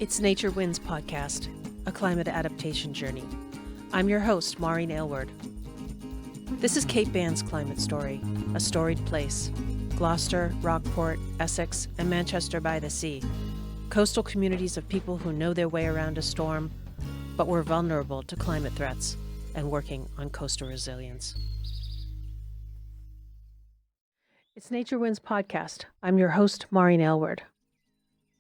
It's Nature Wins podcast, a climate adaptation journey. I'm your host, Maureen Aylward. This is Cape Anne's climate story, a storied place. Gloucester, Rockport, Essex, and Manchester by the Sea. Coastal communities of people who know their way around a storm, but were vulnerable to climate threats and working on coastal resilience. It's Nature Wins podcast. I'm your host, Maureen Aylward.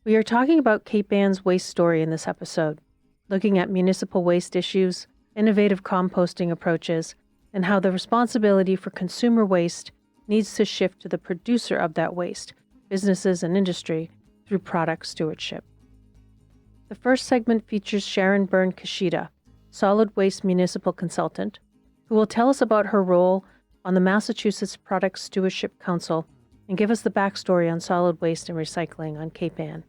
We are talking about Cape Anne's waste story in this episode, looking at municipal waste issues, innovative composting approaches, and how the responsibility for consumer waste needs to shift to the producer of that waste, businesses and industry, through product stewardship. The first segment features Sharon Byrne Kishida, solid waste municipal consultant, who will tell us about her role on the Massachusetts Product Stewardship Council and give us the backstory on solid waste and recycling on Cape Anne.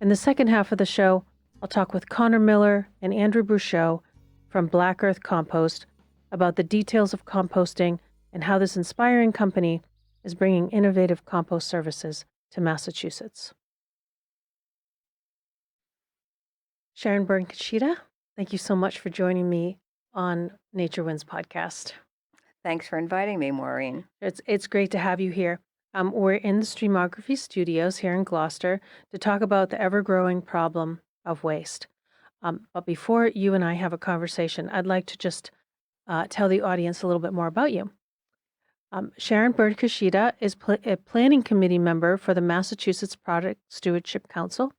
In the second half of the show, I'll talk with Conor Miller and Andrew Brousseau from Black Earth Compost about the details of composting and how this inspiring company is bringing innovative compost services to Massachusetts. Sharon Byrne Kishida, thank you so much for joining me on Nature Wins podcast. Thanks for inviting me, Maureen. It's great to have you here. We're in the Streamography studios here in Gloucester to talk about the ever-growing problem of waste. But before you and I have a conversation, I'd like to just tell the audience a little bit more about you. Sharon Byrne Kishida is a planning committee member for the Massachusetts Product Stewardship Council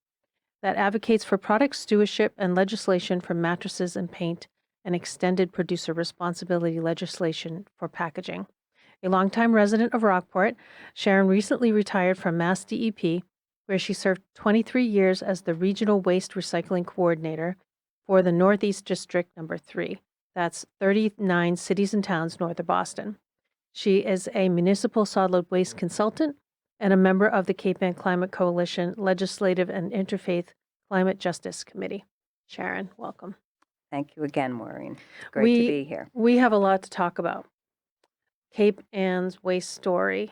that advocates for product stewardship and legislation for mattresses and paint and extended producer responsibility legislation for packaging. A longtime resident of Rockport, Sharon recently retired from MassDEP, where she served 23 years as the Regional Waste Recycling Coordinator for the Northeast District Number 3. That's 39 cities and towns north of Boston. She is a municipal solid waste consultant and a member of the Cape Anne Climate Coalition Legislative and Interfaith Climate Justice Committee. Sharon, welcome. Thank you again, Maureen. It's great to be here. We have a lot to talk about. Cape Anne's waste story.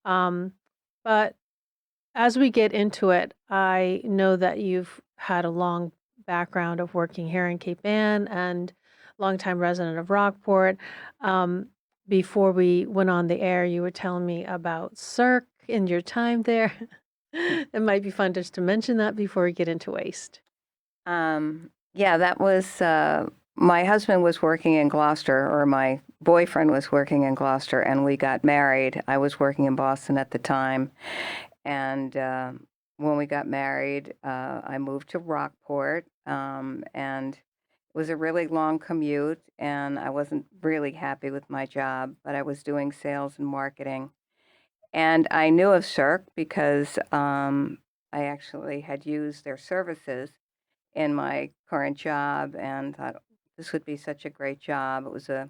But as we get into it, I know that you've had a long background of working here in Cape Anne and longtime resident of Rockport. Before we went on the air, you were telling me about CERC and your time there. It might be fun just to mention that before we get into waste. Yeah, that was, my husband was working in Gloucester, or my boyfriend was working in Gloucester, and we got married. I was working in Boston at the time. And when we got married, I moved to Rockport, and it was a really long commute, and I wasn't really happy with my job, but I was doing sales and marketing. And I knew of CERC because I actually had used their services in my current job and thought this would be such a great job. It was a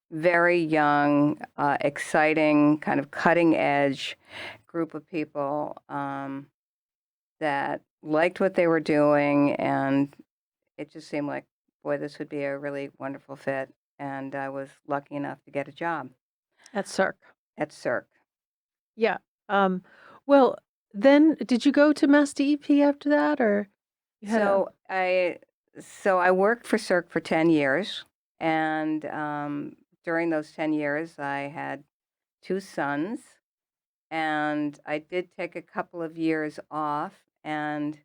very young, exciting, kind of cutting-edge group of people that liked what they were doing, and it just seemed like, boy, this would be a really wonderful fit. And I was lucky enough to get a job At CERC. at CERC. Yeah. Well, then did you go to MassDEP after that, or you had So I worked for CERC for 10 years, and during those 10 years, I had 2 sons, and I did take a couple of years off, and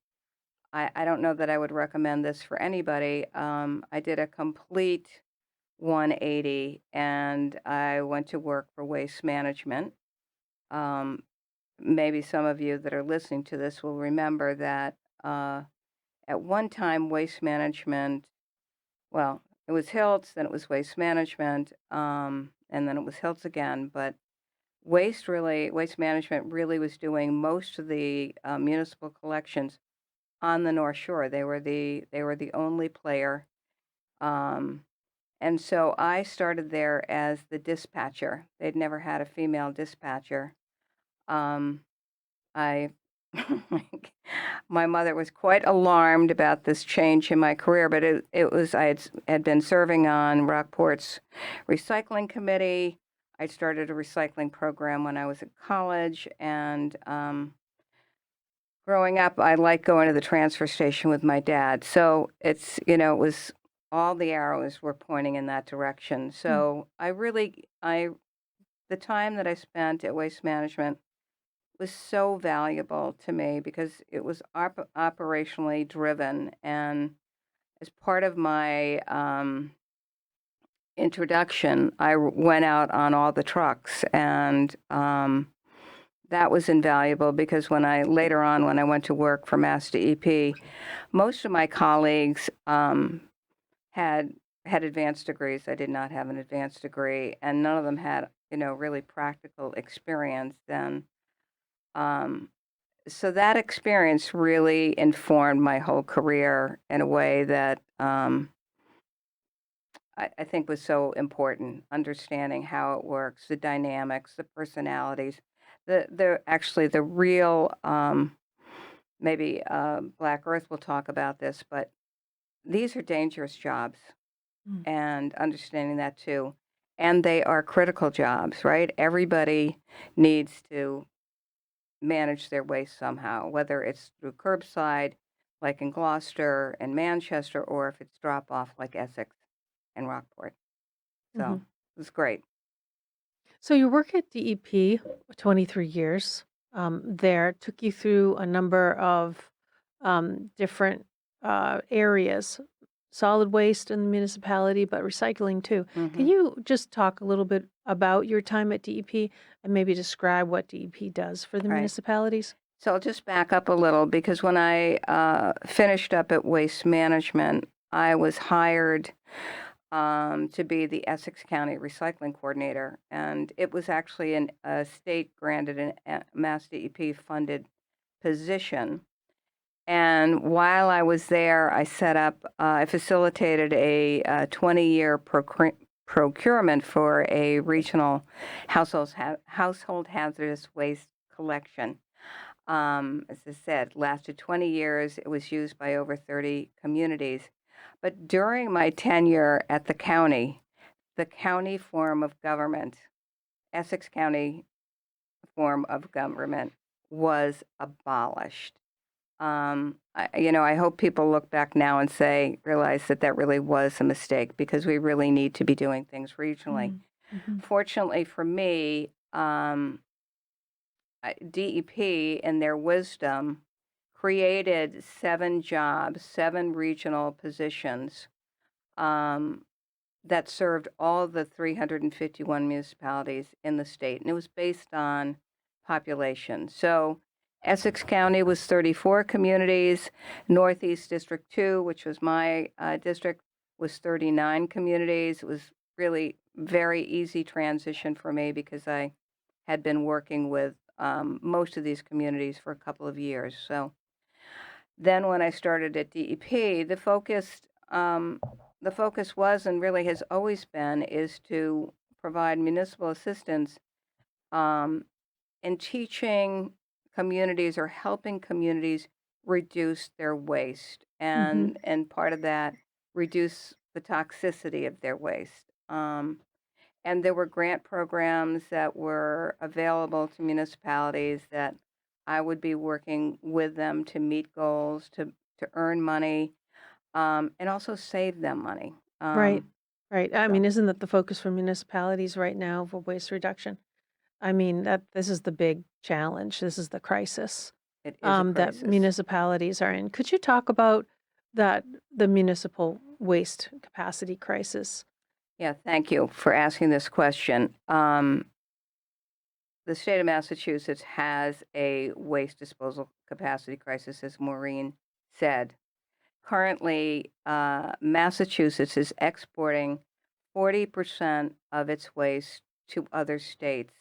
I don't know that I would recommend this for anybody. I did a complete 180, and I went to work for waste management. Maybe some of you that are listening to this will remember that at one time, waste management, well, it was Hiltz, then it was waste management, and then it was Hiltz again. But waste management really was doing most of the municipal collections on the North Shore. They were the only player, and so I started there as the dispatcher. They'd never had a female dispatcher. I My mother was quite alarmed about this change in my career, but I had been serving on Rockport's recycling committee. I started a recycling program when I was at college, and Growing up, I liked going to the transfer station with my dad. So it's, it was all the arrows were pointing in that direction. Mm. So the time that I spent at Waste Management was so valuable to me because it was operationally driven. And as part of my introduction, I went out on all the trucks, and that was invaluable because later on, when I went to work for MassDEP, most of my colleagues had advanced degrees. I did not have an advanced degree, and none of them had, really practical experience. And so that experience really informed my whole career in a way that I think was so important, understanding how it works, the dynamics, the personalities, the real, maybe Black Earth will talk about this, but these are dangerous jobs, Mm. and understanding that too. And they are critical jobs, right? Everybody needs to manage their waste somehow, whether it's through curbside, like in Gloucester and Manchester, or if it's drop off like Essex and Rockport. So Mhm. it was great. So your work at DEP, 23 years, there took you through a number of different areas, solid waste in the municipality, but recycling too. Can Hmm. you just talk a little bit about your time at DEP and maybe describe what DEP does for the Right. municipalities? So I'll just back up a little because when I finished up at Waste Management, I was hired to be the Essex County Recycling Coordinator. And it was actually a state granted and Mass DEP funded position. And while I was there, I facilitated a 20-year procurement for a regional household hazardous waste collection. As I said, lasted 20 years. It was used by over 30 communities. But during my tenure at the county form of government, Essex County form of government, was abolished. I hope people look back now and realize that really was a mistake because we really need to be doing things regionally. Mm-hmm. Fortunately for me, DEP, in their wisdom, created 7 jobs, 7 regional positions that served all the 351 municipalities in the state. And it was based on population. So Essex County was 34 communities. Northeast District 2, which was my district, was 39 communities. It was really very easy transition for me because I had been working with most of these communities for a couple of years. So then when I started at DEP, the focus was and really has always been is to provide municipal assistance um, in teaching communities or helping communities reduce their waste Mm-hmm. and part of that reduce the toxicity of their waste. And there were grant programs that were available to municipalities that I would be working with them to meet goals, to earn money, and also save them money. Right. Right. I So mean, isn't that the focus for municipalities right now for waste reduction? I mean, that this is the big challenge. This is the crisis it is a that crisis. municipalities are in. Could you talk about that, the municipal waste capacity crisis? Yeah, thank you for asking this question. The state of Massachusetts has a waste disposal capacity crisis, as Maureen said. Currently, Massachusetts is exporting 40% of its waste to other states,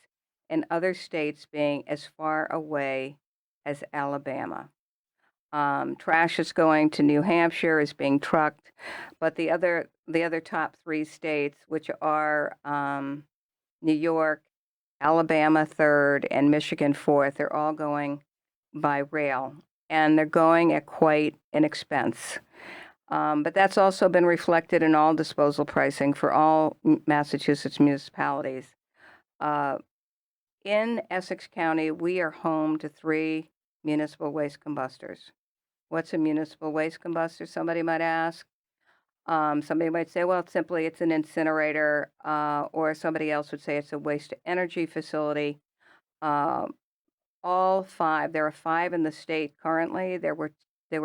and other states being as far away as Alabama. Trash is going to New Hampshire, is being trucked, but the other top 3 states, which are New York, Alabama third, and Michigan fourth, they're all going by rail, and they're going at quite an expense. But that's also been reflected in all disposal pricing for all Massachusetts municipalities. Uh, in Essex County, we are home to 3 municipal waste combustors. What's a municipal waste combustor, somebody might ask? Somebody might say, well, it's an incinerator, or somebody else would say it's a waste-to-energy facility. All five, there are 5 in the state currently. There were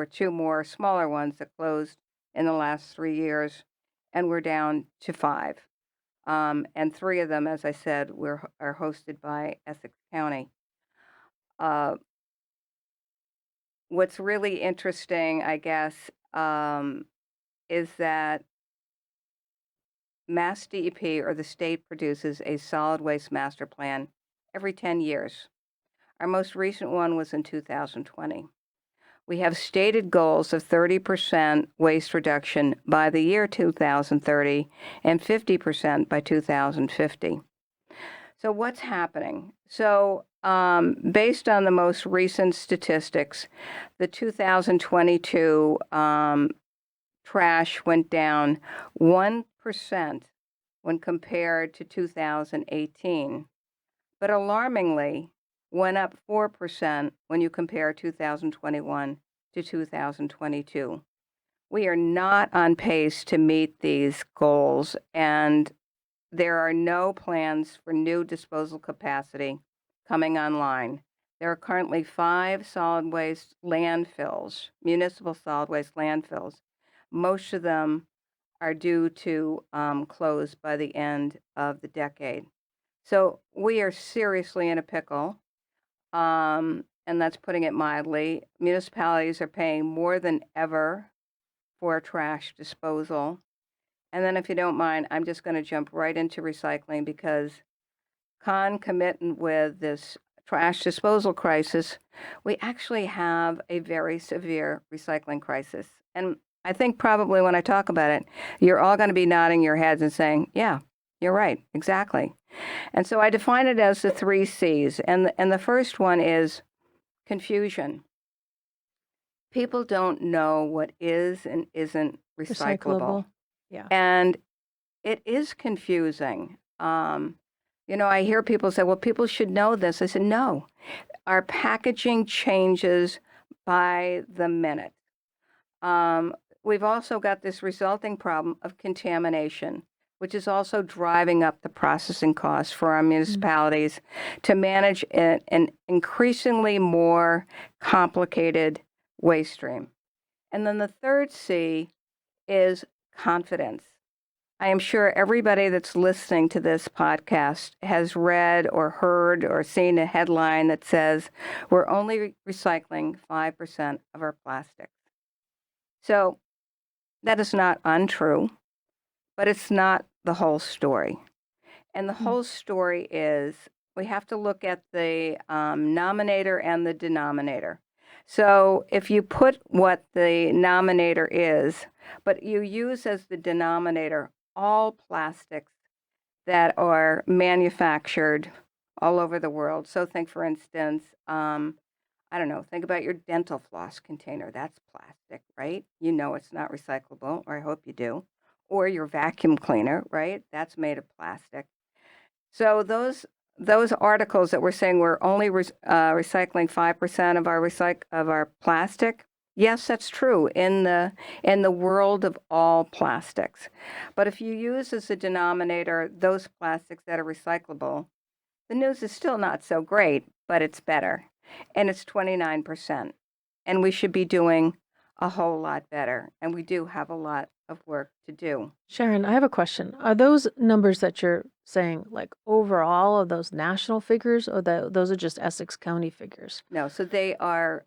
2 more smaller ones that closed in the last 3 years, and we're down to 5. And 3 of them, as I said, are hosted by Essex County. What's really interesting, I guess, is that MassDEP, or the state, produces a solid waste master plan every 10 years. Our most recent one was in 2020. We have stated goals of 30% waste reduction by the year 2030 and 50% by 2050. So what's happening? So based on the most recent statistics, the 2022 trash went down 1% when compared to 2018, but alarmingly went up 4% when you compare 2021 to 2022. We are not on pace to meet these goals, and there are no plans for new disposal capacity coming online. There are currently 5 solid waste landfills, municipal solid waste landfills. Most of them are due to close by the end of the decade. So we are seriously in a pickle, and that's putting it mildly. Municipalities are paying more than ever for trash disposal. And then, if you don't mind, I'm just going to jump right into recycling, because concomitant with this trash disposal crisis, we actually have a very severe recycling crisis. And I think probably when I talk about it, you're all going to be nodding your heads and saying, yeah, you're right, exactly. And so I define it as the 3 C's. And the first one is confusion. People don't know what is and isn't recyclable. Yeah. And it is confusing. I hear people say, well, people should know this. I said, no. Our packaging changes by the minute. We've also got this resulting problem of contamination, which is also driving up the processing costs for our municipalities to manage an increasingly more complicated waste stream. And then the third C is confidence. I am sure everybody that's listening to this podcast has read or heard or seen a headline that says we're only recycling 5% of our plastics. So that is not untrue, but it's not the whole story. And the whole story is we have to look at the nominator and the denominator. So if you put what the nominator is, but you use as the denominator all plastics that are manufactured all over the world. So think, for instance, think about your dental floss container. That's plastic, right? You know it's not recyclable, or I hope you do. Or your vacuum cleaner, right? That's made of plastic. So those articles that we're saying we're only recycling 5% of our plastic, yes, that's true in the world of all plastics. But if you use as a denominator those plastics that are recyclable, the news is still not so great, but it's better. And it's 29%. And we should be doing a whole lot better. And we do have a lot of work to do. Sharon, I have a question. Are those numbers that you're saying, like overall, of those national figures, or those are just Essex County figures? No, so they are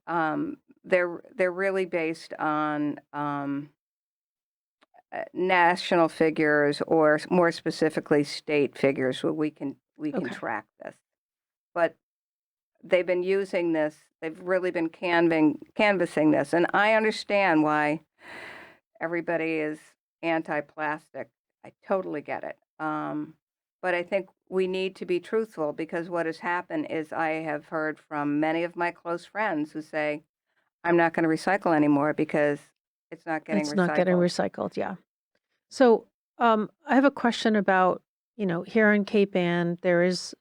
they're really based on national figures, or more specifically state figures, where we can track this. But they've been using this. They've really been canvassing this, and I understand why everybody is anti-plastic. I totally get it. But I think we need to be truthful, because what has happened is I have heard from many of my close friends who say, I'm not going to recycle anymore because it's not getting recycled. Yeah. So I have a question about, here in Cape Ann, there is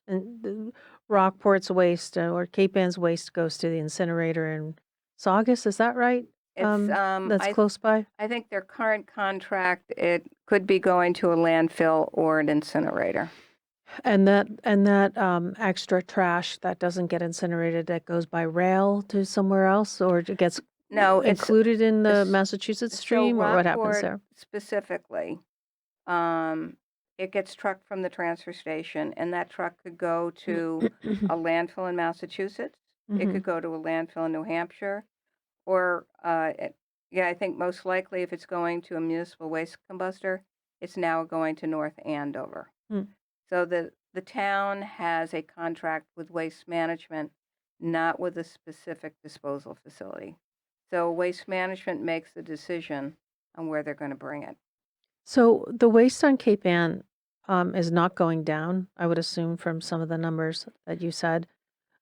Rockport's waste or Cape Ann's waste goes to the incinerator in Saugus. Is that right? It's That's close by. I think their current contract, it could be going to a landfill or an incinerator. And that extra trash that doesn't get incinerated, that goes by rail to somewhere else, or it gets No, it's included in the it's- Massachusetts so stream, or what happens Rockport there? specifically, it gets trucked from the transfer station, and that truck could go to a landfill in Massachusetts. It Mhm. could go to a landfill in New Hampshire, or yeah, I think most likely if it's going to a municipal waste combustor, it's now going to North Andover. Mm. So the town has a contract with Waste Management, not with a specific disposal facility. So Waste Management makes the decision on where they're going to bring it. So the waste on Cape Ann is not going down, I would assume, from some of the numbers that you said.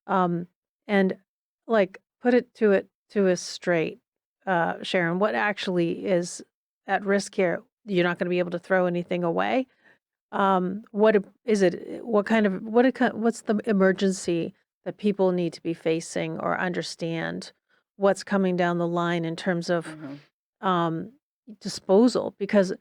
Um, and like, put it to us straight, Sharon, what actually is at risk here? You're not going to be able to throw anything away. Is it? What kind of what's the emergency that people need to be facing or understand what's coming down the line in terms of um, disposal? Because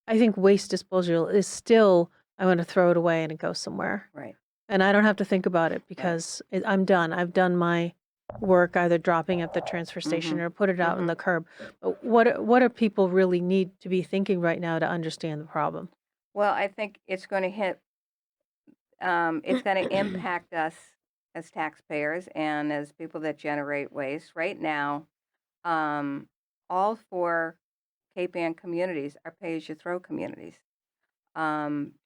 I think waste disposal is still, I'm going to throw it away and it goes somewhere. Right. And I don't have to think about it Right. because I'm done. I've done my work, either dropping at the transfer station or put it out on the curb. But what do people really need to be thinking right now to understand the problem? Well, I think it's going to it's going to impact us as taxpayers and as people that generate waste. Right now, all 4 Cape Ann communities are pay-as-you-throw communities.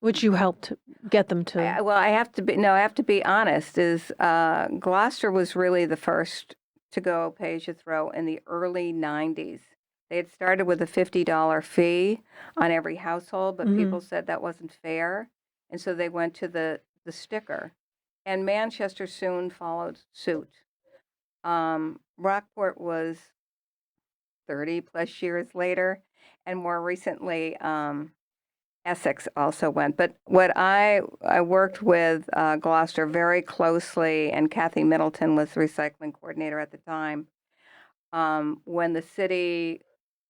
Which you helped get them to. Well, I have to be no, I have to be honest. Is Gloucester was really the first to go pay-as-you-throw in the early '90s. They had started with a $50 fee on every household, but people said that wasn't fair, and so they went to the sticker. And Manchester soon followed suit. Rockport was 30 plus years later, and more recently, Essex also went. But what I worked with Gloucester very closely, and Kathy Middleton was the recycling coordinator at the time. When the city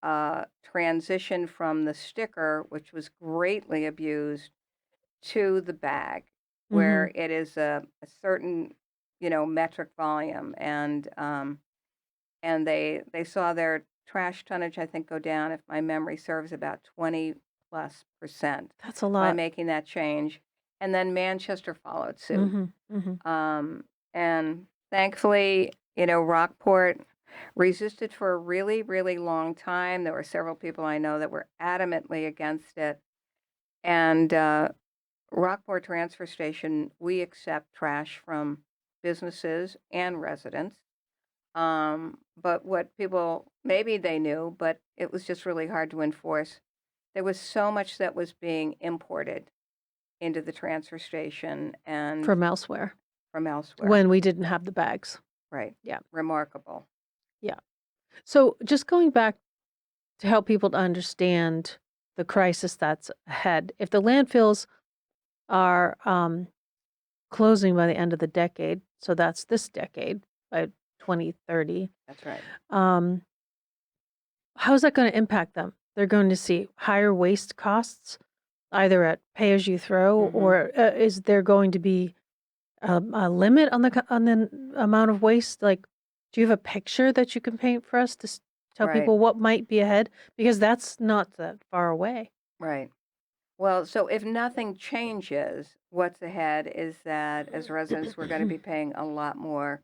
transitioned from the sticker, which was greatly abused, to the bag, where it is a certain, metric volume, and they saw their trash tonnage, I think, go down, if my memory serves, about 20+%. That's a By lot. making that change. And then Manchester followed suit. And thankfully, Rockport resisted for a really, really long time. There were several people I know that were adamantly against it. And Rockport Transfer Station, we accept trash from businesses and residents. But what people, maybe they knew, but it was just really hard to enforce. There was so much that was being imported into the transfer station and From elsewhere from elsewhere. when we didn't have the bags. Right. Yeah. Remarkable. Yeah. So just going back to help people to understand the crisis that's ahead, if the landfills are closing by the end of the decade, so that's this decade, by 2030, That's right. how's that going to impact them? They're going to see higher waste costs, either at pay as you throw, or is there going to be a limit on the amount of waste? Like, do you have a picture that you can paint for us to tell Right. people what might be ahead? Because that's not that far away. Right. Well, so if nothing changes, what's ahead is that as residents, we're going to be paying a lot more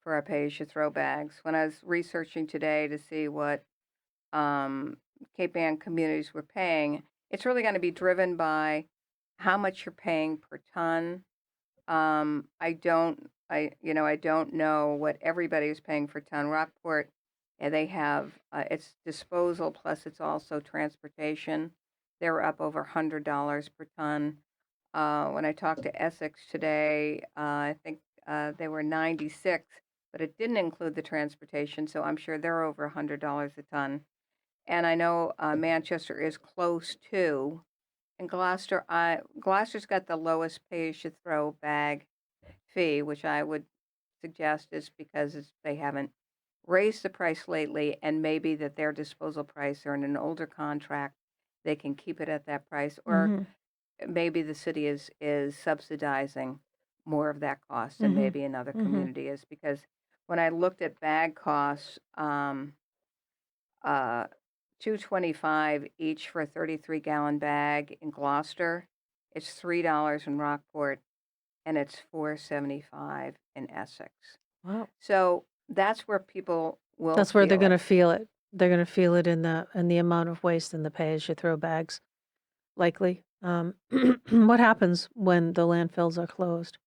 for our pay-as-you-throw bags. When I was researching today to see what Cape Ann communities were paying, it's really going to be driven by how much you're paying per ton. I don't know what everybody is paying per ton. Rockport, they have it's disposal plus it's also transportation. They're up over $100 per ton. When I talked to Essex today, I think they were 96, but it didn't include the transportation, so I'm sure they're over $100 a ton. And I know Manchester is close to, and Gloucester's got the lowest pay-as-you-throw bag fee, which I would suggest is because they haven't raised the price lately, and maybe that their disposal price or in an older contract, they can keep it at that price, or Mm-hmm. maybe the city is subsidizing more of that cost and Mm-hmm. maybe another Mm-hmm. community is, because when I looked at bag costs, uh, 225 each for a 33-gallon bag in Gloucester. It's $3 in Rockport, and it's $4.75 in Essex. Wow. So that's where people will That's where they're feel going it. to feel it. They're going to feel it in the amount of waste in the pay-as-you-throw bags, likely. What happens when the landfills are closed?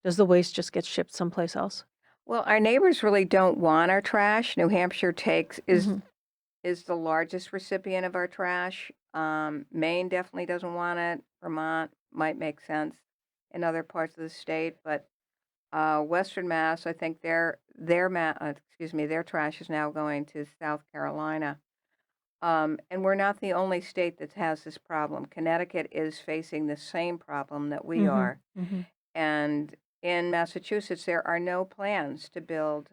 Does the waste just get shipped someplace else? Well, our neighbors really don't want our trash. New Hampshire takes Mm-hmm. is the largest recipient of our trash. Maine definitely doesn't want it. Vermont might make sense in other parts of the state, but Western Mass, I think their trash is now going to South Carolina. And we're not the only state that has this problem. Connecticut is facing the same problem that we Mm-hmm. are. Mm-hmm. And in Massachusetts, there are no plans to build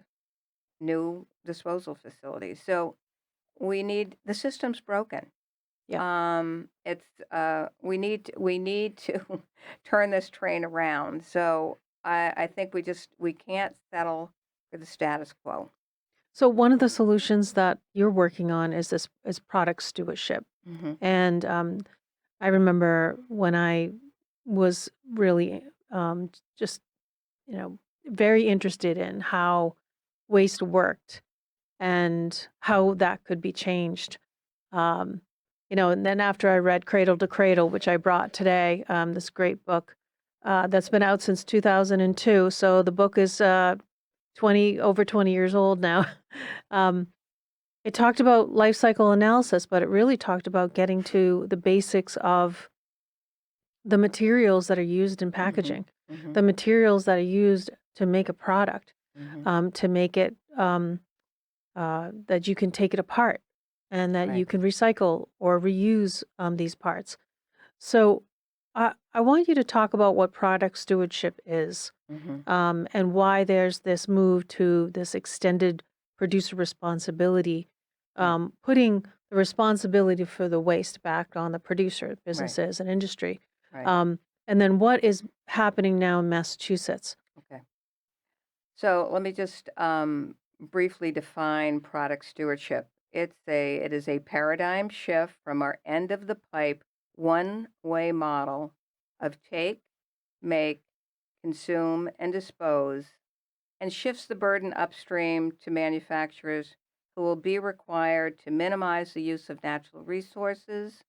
new disposal facilities. So the system's broken. Yeah. We need to turn this train around. So I think we can't settle for the status quo. So one of the solutions that you're working on is product stewardship. Hmm. And I remember when I was really just, very interested in how waste worked and how that could be changed. Um, and then after I read Cradle to Cradle, which I brought today, this great book that's been out since 2002. So the book is over 20 years old now. um, it talked about life cycle analysis, but it really talked about getting to the basics of the materials that are used in Hmm. packaging, Hmm. the materials that are used to make a product, Hmm. to make it that you can take it apart and that you Right. can recycle or reuse these parts. So I want you to talk about what product stewardship is, Hmm. and why there's this move to this extended producer responsibility, Right. putting the responsibility for the waste back on the producer, Right. businesses, and industry. Right. Um, and then what is happening now in Massachusetts? Okay. So let me just briefly define product stewardship. It is a paradigm shift from our end of the pipe one-way model of take, make, consume, and dispose, and shifts the burden upstream to manufacturers who will be required to minimize the use of natural resources,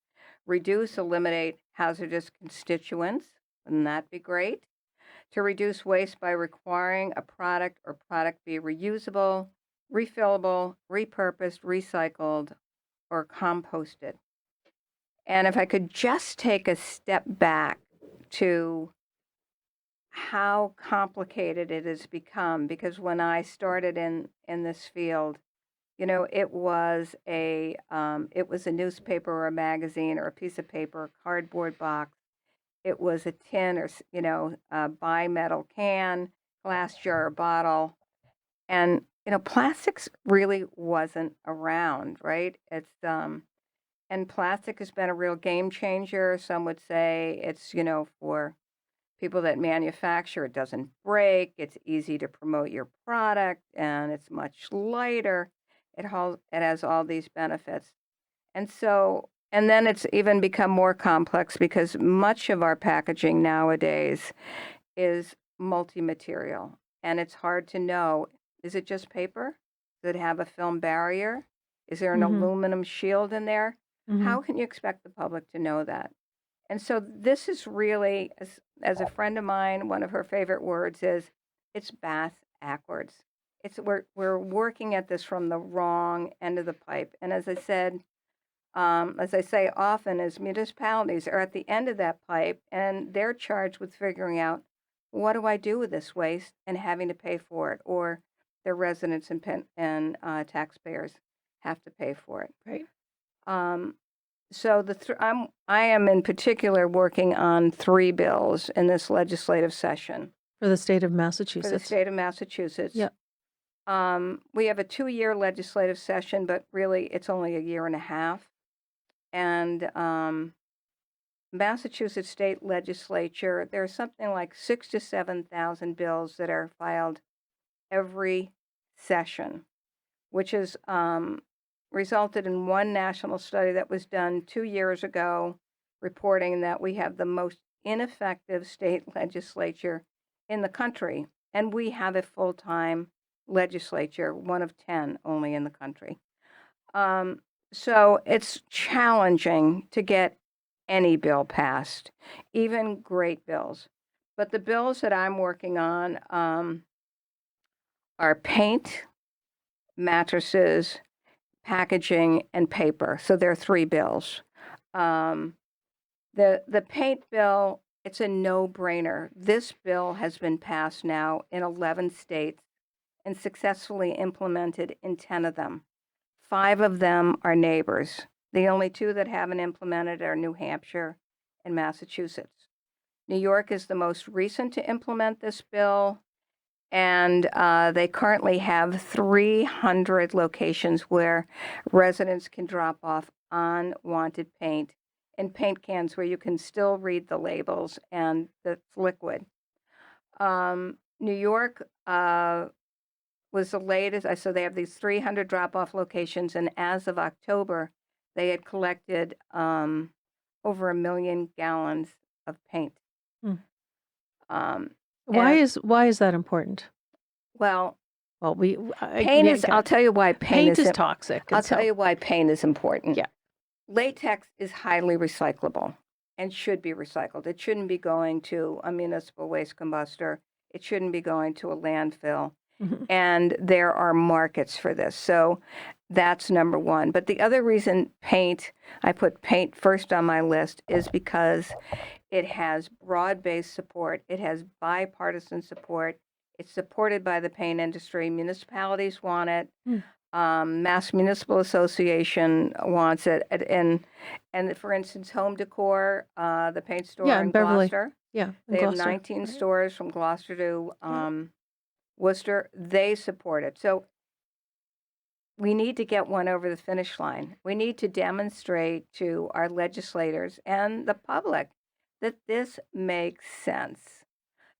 eliminate hazardous constituents. Wouldn't that be great? To reduce waste by requiring a product or product be reusable, refillable, repurposed, recycled, or composted. And if I could just take a step back to how complicated it has become, because when I started in this field, it was a newspaper or a magazine or a piece of paper, a cardboard box. It was a tin or a bimetal can, glass jar, or bottle, and plastics really wasn't around, right? And plastic has been a real game changer. Some would say it's for people that manufacture. It doesn't break. It's easy to promote your product, and it's much lighter. It has all these benefits. And then it's even become more complex because much of our packaging nowadays is multi-material, and it's hard to know, is it just paper? Does it have a film barrier? Is there an Mm-hmm. aluminum shield in there? Mm-hmm. How can you expect the public to know that? And so this is really, as a friend of mine, one of her favorite words is, it's backwards. We're working at this from the wrong end of the pipe. And as I say often, is municipalities are at the end of that pipe, and they're charged with figuring out, what do I do with this waste, and having to pay for it, or their residents and taxpayers have to pay for it. Right. Um, so I am in particular working on 3 bills in this legislative session. For the state of for the Massachusetts. state of Massachusetts. Yeah. We have a 2-year legislative session, but really it's only a year and a half. And Massachusetts state legislature, there's something like 6,000 to 7,000 bills that are filed every session, which has resulted in one national study that was done 2 years ago reporting that we have the most ineffective state legislature in the country. And we have a full-time legislature, one of 10 only in the country. So it's challenging to get any bill passed, even great bills. But the bills that I'm working on are paint, mattresses, packaging, and paper. So there are 3 bills. The paint bill, it's a no-brainer. This bill has been passed now in 11 states and successfully implemented in 10 of them. 5 of them are neighbors. The only 2 that haven't implemented are New Hampshire and Massachusetts. New York is the most recent to implement this bill, and they currently have 300 locations where residents can drop off unwanted paint in paint cans where you can still read the labels and it's liquid. New York was the latest. So they have these 300 drop-off locations, and as of October, they had collected over 1 million gallons of paint. Why is that important? Well, paint is. I'll tell you why paint is toxic. I'll tell you why paint is important. Yeah. Latex is highly recyclable and should be recycled. It shouldn't be going to a municipal waste combustor. It shouldn't be going to a landfill. Mm-hmm. And there are markets for this. So that's number one. But the other reason I put paint first on my list is because it has broad-based support. It has bipartisan support. It's supported by the paint industry. Municipalities want it. Mass Municipal Association wants it. And for instance, Home Decor, the paint store in Beverly. Gloucester. Yeah, they have 19 stores from Gloucester to Worcester. They support it. So we need to get one over the finish line. We need to demonstrate to our legislators and the public that this makes sense.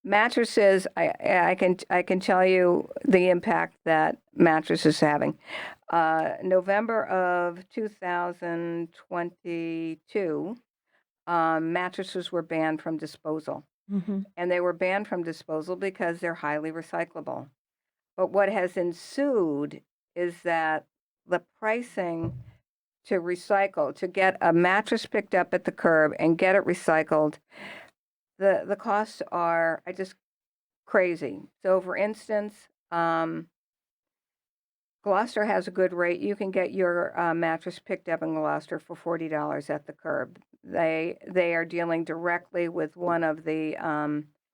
Mattresses, I can tell you the impact that mattress is having. November of 2022, mattresses were banned from disposal. Mm-hmm. And they were banned from disposal because they're highly recyclable. But what has ensued is that the pricing to recycle, to get a mattress picked up at the curb and get it recycled, the costs are just crazy. So, for instance, Gloucester has a good rate. You can get your mattress picked up in Gloucester for $40 at the curb. They are dealing directly with one of the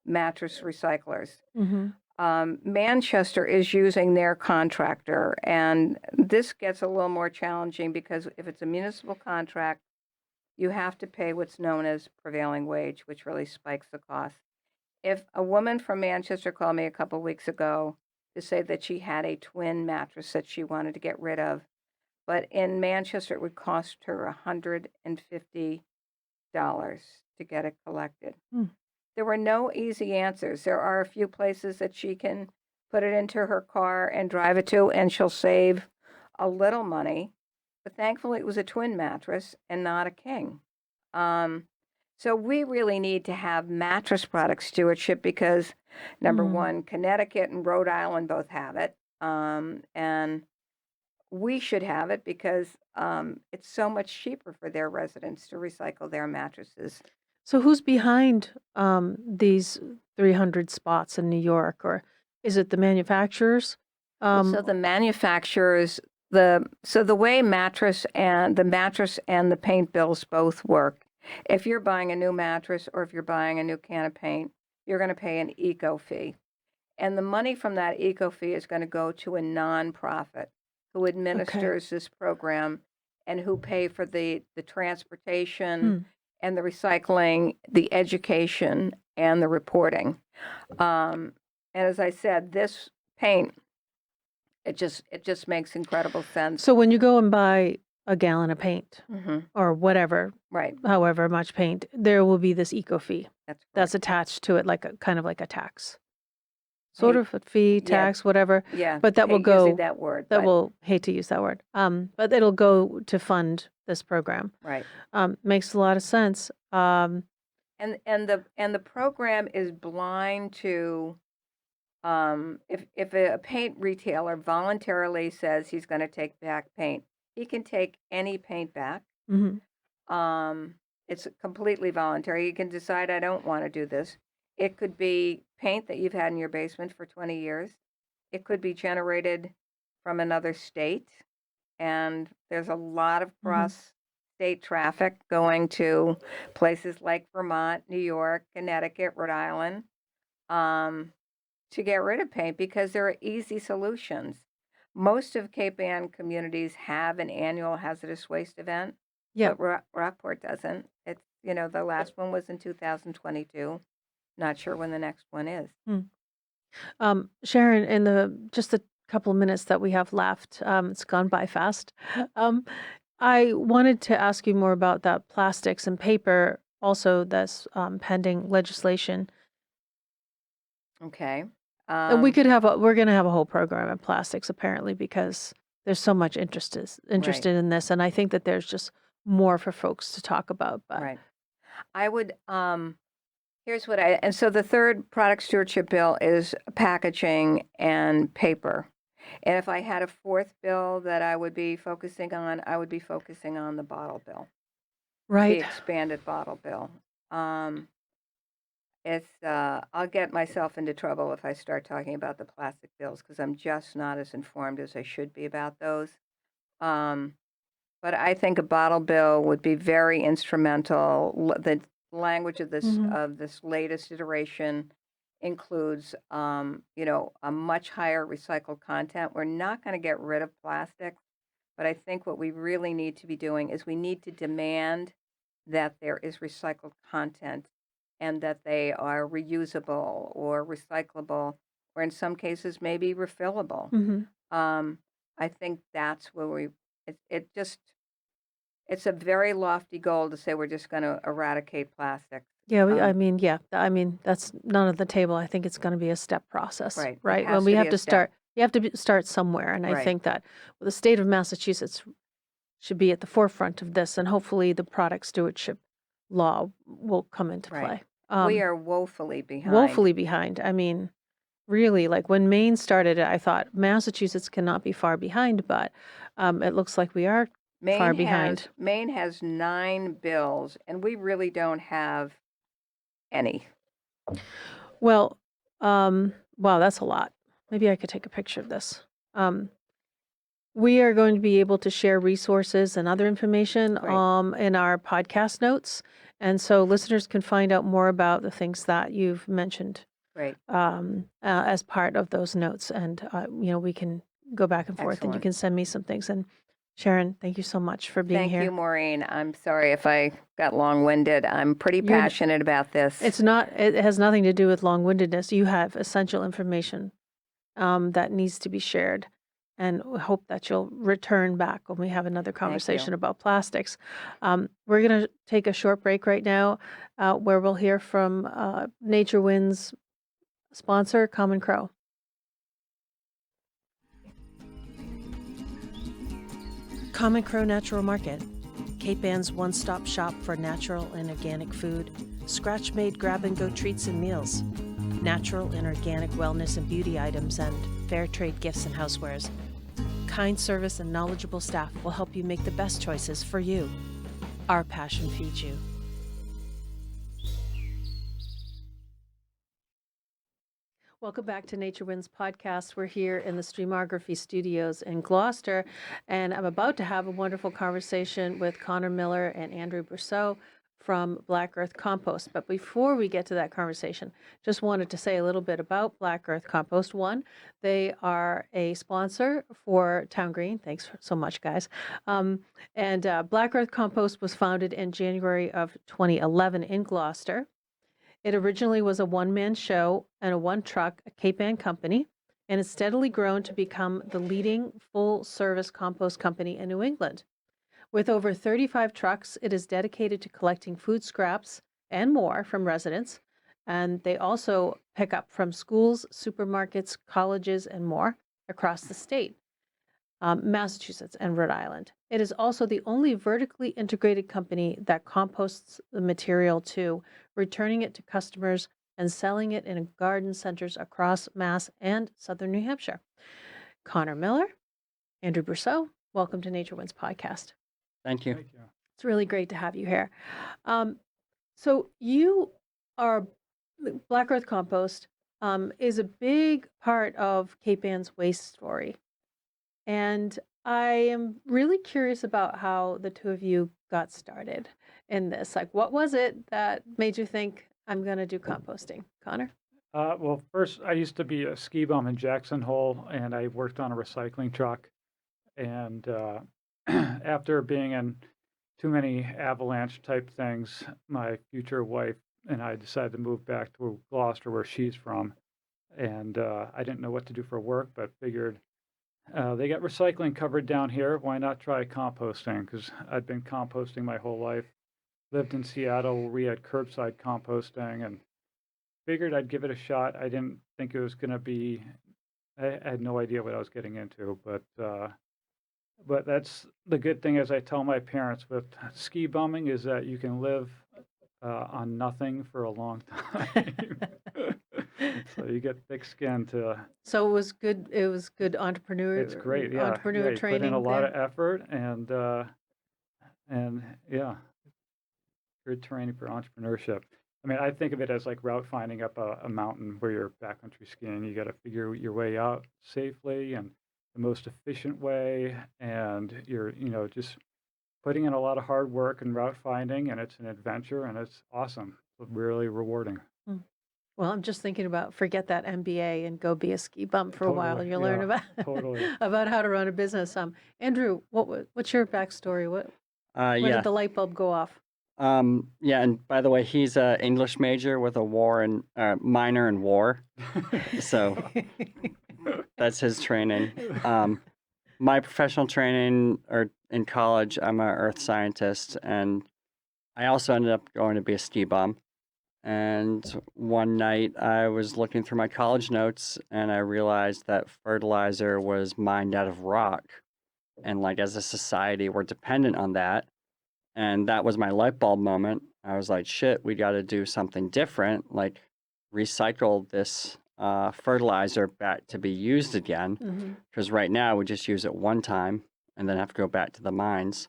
mattress recyclers. Mm-hmm. Manchester is using their contractor, and this gets a little more challenging because if it's a municipal contract, you have to pay what's known as prevailing wage, which really spikes the cost. If a woman from Manchester called me a couple weeks ago to say that she had a twin mattress that she wanted to get rid of, but in Manchester it would cost her $150 to get it collected. There were no easy answers. There are a few places that she can put it into her car and drive it to, and she'll save a little money. But thankfully, it was a twin mattress and not a king. So we really need to have mattress product stewardship because, number one, Connecticut and Rhode Island both have it. And we should have it because it's so much cheaper for their residents to recycle their mattresses. So who's behind these 300 spots in New York, or is it the manufacturers? So the manufacturers, so the way the mattress and the paint bills both work, if you're buying a new mattress or if you're buying a new can of paint, you're going to pay an eco fee. And the money from that eco fee is going to go to a nonprofit who administers this program and who pay for the transportation and the recycling, the education, and the reporting. And as I said, this paint, it just makes incredible sense. So when you go and buy a gallon of paint Mm-hmm. or whatever, Right. however much paint, there will be this eco fee That's that's correct. attached to it, like a kind of like a tax, sort Hate- of a fee, yeah, tax, whatever. Yeah. But that will hate using go. that word. That but, will hate to use that word. But it'll go to fund this program. Right. Makes a lot of sense. And the program is blind to if a paint retailer voluntarily says he's going to take back paint, he can take any paint back. Mhm. It's completely voluntary. You can decide, I don't want to do this. It could be paint that you've had in your basement for 20 years. It could be generated from another state. And there's a lot of cross-state traffic going to places like Vermont, New York, Connecticut, Rhode Island, to get rid of paint because there are easy solutions. Most of Cape Ann communities have an annual hazardous waste event. Yeah. But Rockport doesn't. It's, the last one was in 2022. Not sure when the next one is. Sharon, in just the couple of minutes that we have left, it's gone by fast. I wanted to ask you more about that plastics and paper, also that's pending legislation. Okay. And we're going to have a whole program on plastics apparently because there's so much interested in this, and I think that there's just more for folks to talk about. But Right. I would, here's what and so the third product stewardship bill is packaging and paper. And if I had a fourth bill that I would be focusing on, I would be focusing on the bottle bill, the right, expanded bottle bill. I'll get myself into trouble if I start talking about the plastic bills because I'm just not as informed as I should be about those. But I think a bottle bill would be very instrumental. The language of this latest iteration includes, a much higher recycled content. We're not going to get rid of plastic, but I think what we really need to be doing is we need to demand that there is recycled content and that they are reusable or recyclable, or in some cases maybe refillable. I think that's where it's a very lofty goal to say we're just going to eradicate plastic. Yeah, I mean, that's none of the table. I think it's going to be a step process, Right. right? When we have to start, you have to start somewhere, and I think that the state of Massachusetts should be at the forefront of this, and hopefully the product stewardship law will come into play. We are woefully behind. Woefully behind. I mean, really, like when Maine started it, I thought Massachusetts cannot be far behind, but it looks like we are far behind. Maine has 9 bills, and we really don't have any. Well, wow, that's a lot. Maybe I could take a picture of this. We are going to be able to share resources and other information in our podcast notes. And so listeners can find out more about the things that you've mentioned as part of those notes. And, we can go back and forth and you can send me some things. And Sharon, thank you so much for being here. Thank you, Maureen. I'm sorry if I got long-winded. I'm pretty passionate about this. It has nothing to do with long-windedness. You have essential information that needs to be shared. And we hope that you'll return back when we have another conversation about plastics. We're going to take a short break right now where we'll hear from Nature Wind's sponsor, Common Crow. Common Crow Natural Market, Cape Ann's one-stop shop for natural and organic food, scratch-made grab-and-go treats and meals, natural and organic wellness and beauty items, and fair trade gifts and housewares. Kind service and knowledgeable staff will help you make the best choices for you. Our passion feeds you. Welcome back to Nature Winds podcast. We're here in the Streamography Studios in Gloucester, and I'm about to have a wonderful conversation with Conor Miller and Andrew Brousseau from Black Earth Compost. But before we get to that conversation, just wanted to say a little bit about Black Earth Compost. One, they are a sponsor for Town Green. Thanks so much, guys. And Black Earth Compost was founded in January of 2011 in Gloucester. It originally was a one-man show and a one-truck Cape Ann company, and it's steadily grown to become the leading full-service compost company in New England. With over 35 trucks, it is dedicated to collecting food scraps and more from residents, and they also pick up from schools, supermarkets, colleges, and more across the state, Massachusetts and Rhode Island. It is also the only vertically integrated company that composts the material too, returning it to customers and selling it in garden centers across Mass and southern New Hampshire. Conor Miller, Andrew Brousseau, welcome to Nature Winds podcast. Thank you. Thank you. It's really great to have you here. So you are Black Earth Compost is a big part of Cape Ann's waste story. And I am really curious about how the two of you got started in this. Like, what was it that made you think I'm going to do composting? Conor? Well, first, I used to be a ski bum in Jackson Hole, and I worked on a recycling truck. And after being in too many avalanche type things, my future wife and I decided to move back to Gloucester, where she's from. And I didn't know what to do for work, but figured they got recycling covered down here. Why not try composting? Because I'd been composting my whole life. Lived in Seattle, where we had curbside composting, and figured I'd give it a shot. I didn't think it was going to be. I had no idea what I was getting into, but that's the good thing, as I tell my parents with ski bumming, is that you can live on nothing for a long time. So you get thick skin to. So it was good. It was good entrepreneur. It's great, yeah. Entrepreneur You training. put in a lot there. of effort, and yeah, good training for entrepreneurship. I mean, I think of it as like route finding up a mountain where you're backcountry skiing. You got to figure your way out safely and the most efficient way, and you're just putting in a lot of hard work and route finding, and it's an adventure, and it's awesome. It's really rewarding. Well, I'm just thinking about forget that MBA and go be a ski bum for a while, Totally, and you'll learn yeah, about totally. about how to run a business. Andrew, what's your backstory? When Yeah. did the light bulb go off? Yeah, and by the way, he's an English major with a minor in war, so that's his training. My professional training, or in college, I'm an earth scientist, and I also ended up going to be a ski bum. And one night, I was looking through my college notes, and I realized that fertilizer was mined out of rock, and like as a society, we're dependent on that. And that was my light bulb moment. I was like, shit, we got to do something different, like recycle this fertilizer back to be used again. Because right now we just use it one time and then have to go back to the mines.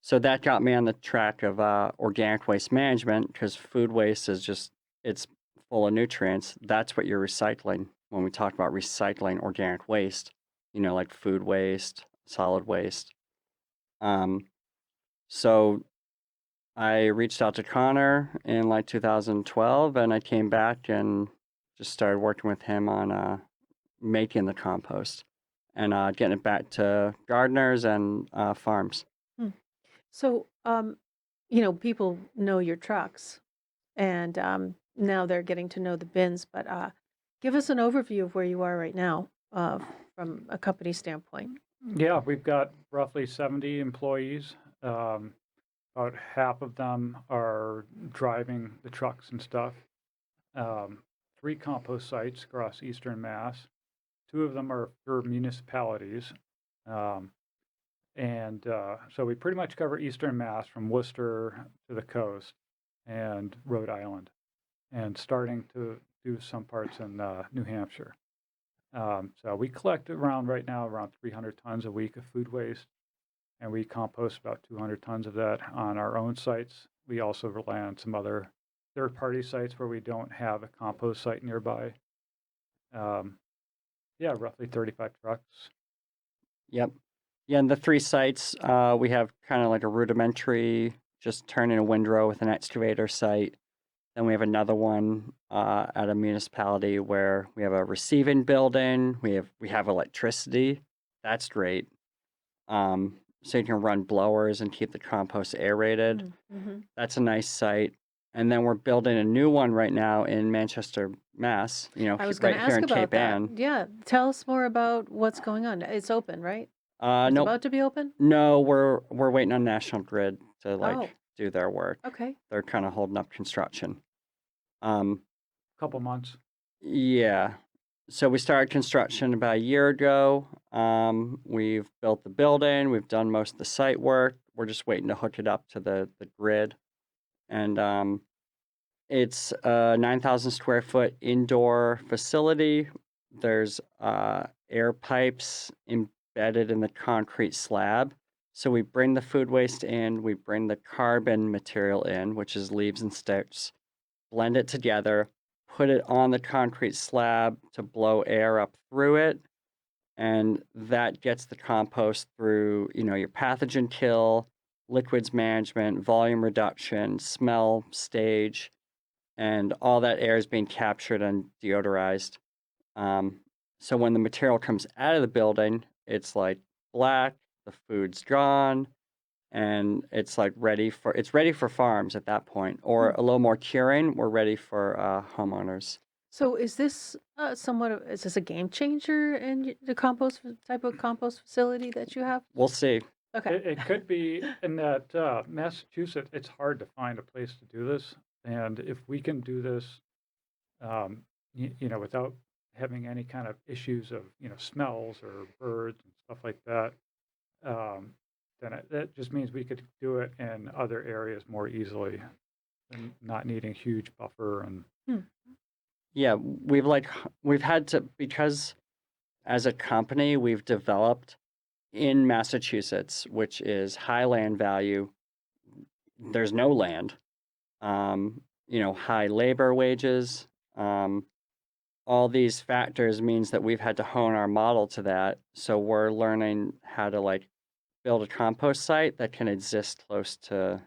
So that got me on the track of organic waste management, because food waste is it's full of nutrients. That's what you're recycling when we talk about recycling organic waste, like food waste, solid waste. So I reached out to Conor in like 2012, and I came back and just started working with him on making the compost and getting it back to gardeners and farms. So, people know your trucks, and now they're getting to know the bins. But give us an overview of where you are right now from a company standpoint. Yeah, we've got roughly 70 employees. About half of them are driving the trucks and stuff. 3 compost sites across Eastern Mass. 2 of them are for municipalities. So we pretty much cover Eastern Mass from Worcester to the coast and Rhode Island, and starting to do some parts in New Hampshire. So we collect right now around 300 tons a week of food waste, and we compost about 200 tons of that on our own sites. We also rely on some other third-party sites where we don't have a compost site nearby. Roughly 35 trucks. Yep. Yeah, and the 3 sites, we have kind of like a rudimentary just turning a windrow with an excavator site. Then we have another one at a municipality where we have a receiving building. We have electricity. That's great. So you can run blowers and keep the compost aerated. Mm-hmm. That's a nice site. And then we're building a new one right now in Manchester, Mass. I was going right to here ask in about Cape that. Ann. Yeah, tell us more about what's going on. It's open, right? It's Nope. about to be open? No, we're waiting on National Grid to Oh, do their work. okay. They're kind of holding up construction. Um, Couple months. yeah. So we started construction about a year ago. We've built the building. We've done most of the site work. We're just waiting to hook it up to the grid. And it's a 9,000 square foot indoor facility. There's air pipes embedded in the concrete slab. So we bring the food waste in, we bring the carbon material in, which is leaves and sticks, blend it together, put it on the concrete slab to blow air up through it. And that gets the compost through, your pathogen kill, liquids management, volume reduction, smell stage, and all that air is being captured and deodorized. So when the material comes out of the building, it's like black, the food's gone, and it's like ready for farms at that point, or a little more curing. We're ready for homeowners. So is this is this a game changer in the type of compost facility that you have? We'll see. Okay. It could be in that Massachusetts, it's hard to find a place to do this. And if we can do this, without having any kind of issues of, smells or birds and stuff like that, then that just means we could do it in other areas more easily and not needing a huge buffer. And Hmm. Yeah, we've had to, because as a company we've developed in Massachusetts, which is high land value. There's no land. High labor wages. All these factors means that we've had to hone our model to that. So we're learning how to build a compost site that can exist close to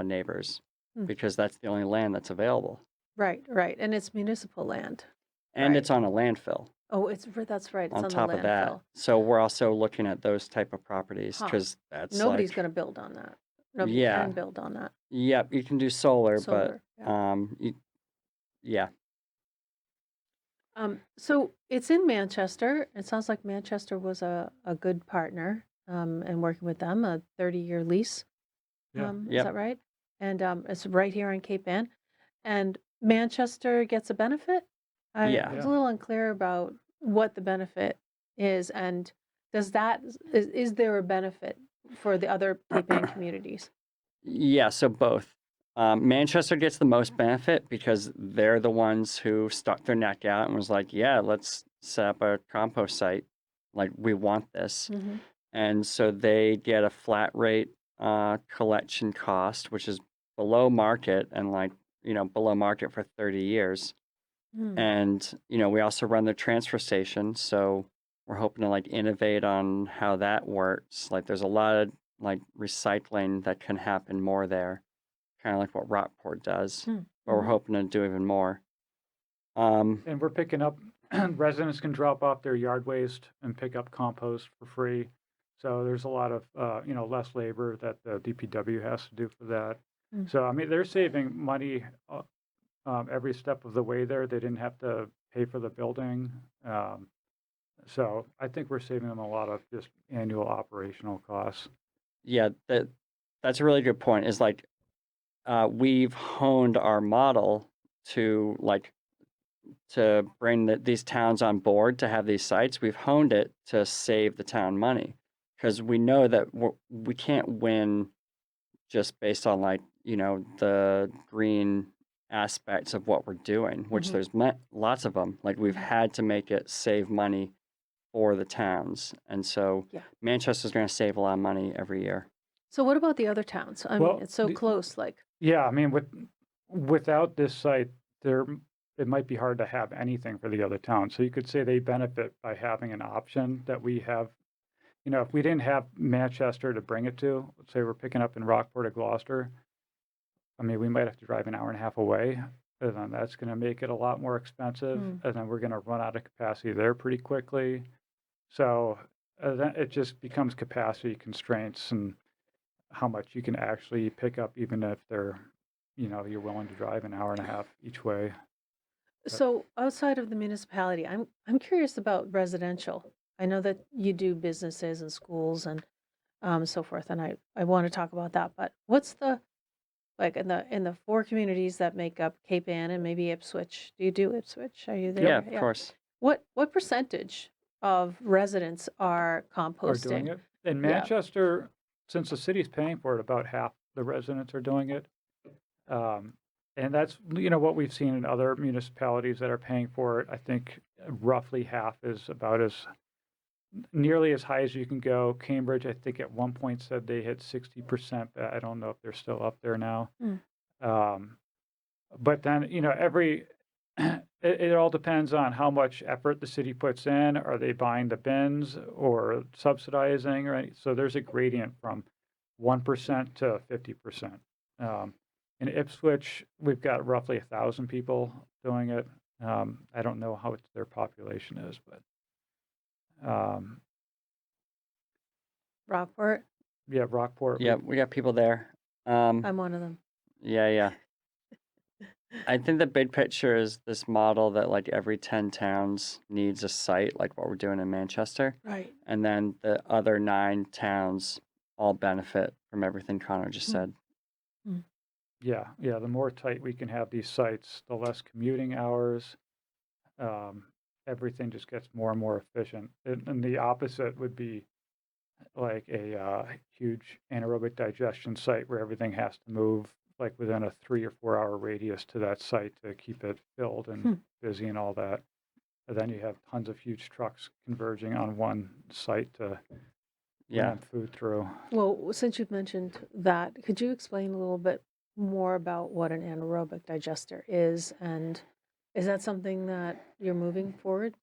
neighbors, Hmm. because that's the only land that's available. Right, right. And it's municipal land. And Right. it's on a landfill Oh, that's right. It's on on the top of that. landfill. So we're also looking at those type of properties, Huh. because that's Nobody's going to build on that. Nobody Yeah. can build on that. Yep, you can do solar, Solar. but Yeah. yeah. So it's in Manchester. It sounds like Manchester was a good partner in working with them, a 30-year lease. Yeah. Is Yep. that right? And it's right here in Cape Ann. And Manchester gets a benefit? I Yeah. was Yeah. a little unclear about what the benefit is, and is there a benefit for the other Cape Ann communities? Yeah, so both. Manchester gets the most benefit because they're the ones who stuck their neck out and was like, yeah, let's set up a compost site. Like, we want this. Mm-hmm. And so they get a flat rate collection cost, which is below market, and below market for 30 years. And, we also run the transfer station. So we're hoping to innovate on how that works. There's a lot of recycling that can happen more there, kind of like what Rockport does. Mm-hmm. But we're hoping to do even more. And we're picking up, residents can drop off their yard waste and pick up compost for free. So there's a lot of, less labor that the DPW has to do for that. Mm. So, I mean, they're saving money every step of the way there. They didn't have to pay for the building. So I think we're saving them a lot of just annual operational costs. Yeah, that's a really good point. Is we've honed our model to bring these towns on board to have these sites. We've honed it to save the town money, because we know that we can't win just based on the green aspects of what we're doing, which there's lots of them. We've had to make it save money for the towns, and so Yeah. Manchester's going to save a lot of money every year. So what about the other towns? I Well, mean, it's so the- close. Yeah, I mean, without this site, it might be hard to have anything for the other towns. So you could say they benefit by having an option that we have. If we didn't have Manchester to bring it to, let's say we're picking up in Rockport or Gloucester, I mean, we might have to drive an hour and a half away, and then that's going to make it a lot more expensive, Mm. and then we're going to run out of capacity there pretty quickly. So then it just becomes capacity constraints and how much you can actually pick up, even if you're willing to drive an hour and a half each way. So outside of the municipality, I'm curious about residential. I know that you do businesses and schools and so forth, and I want to talk about that. But what's the like in the four communities that make up Cape Ann and maybe Ipswich? Do you do Ipswich? Are you Yeah, there? of course. What percentage of residents are Are doing composting? it. In Yeah. Manchester, since the city's paying for it, about half the residents are doing it. Um, and that's, what we've seen in other municipalities that are paying for it. I think roughly half is about as nearly as high as you can go. Cambridge, I think at one point said they hit 60%, but I don't know if they're still up there now. Mm. But then, it all depends on how much effort the city puts in. Are they buying the bins or subsidizing, right? So there's a gradient from 1% to 50%. In Ipswich, we've got roughly 1,000 people doing it. I don't know how their population is, but Rockport, yeah, Rockport. Yeah, we got people there. I'm one of them. Yeah. I think the big picture is this model that like every 10 towns needs a site, like what we're doing in Manchester. Right. And then the other 9 towns all benefit from everything Conor just Mm. said. Yeah. The more tight we can have these sites, the less commuting hours. Everything just gets more and more efficient. And the opposite would be like a huge anaerobic digestion site where everything has to move like within a 3 or 4 hour radius to that site to keep it filled and busy and all that. And then you have tons of huge trucks converging on one site to Yeah. ram food through. Well, since you've mentioned that, could you explain a little bit more about what an anaerobic digester is? And is that something that you're moving forward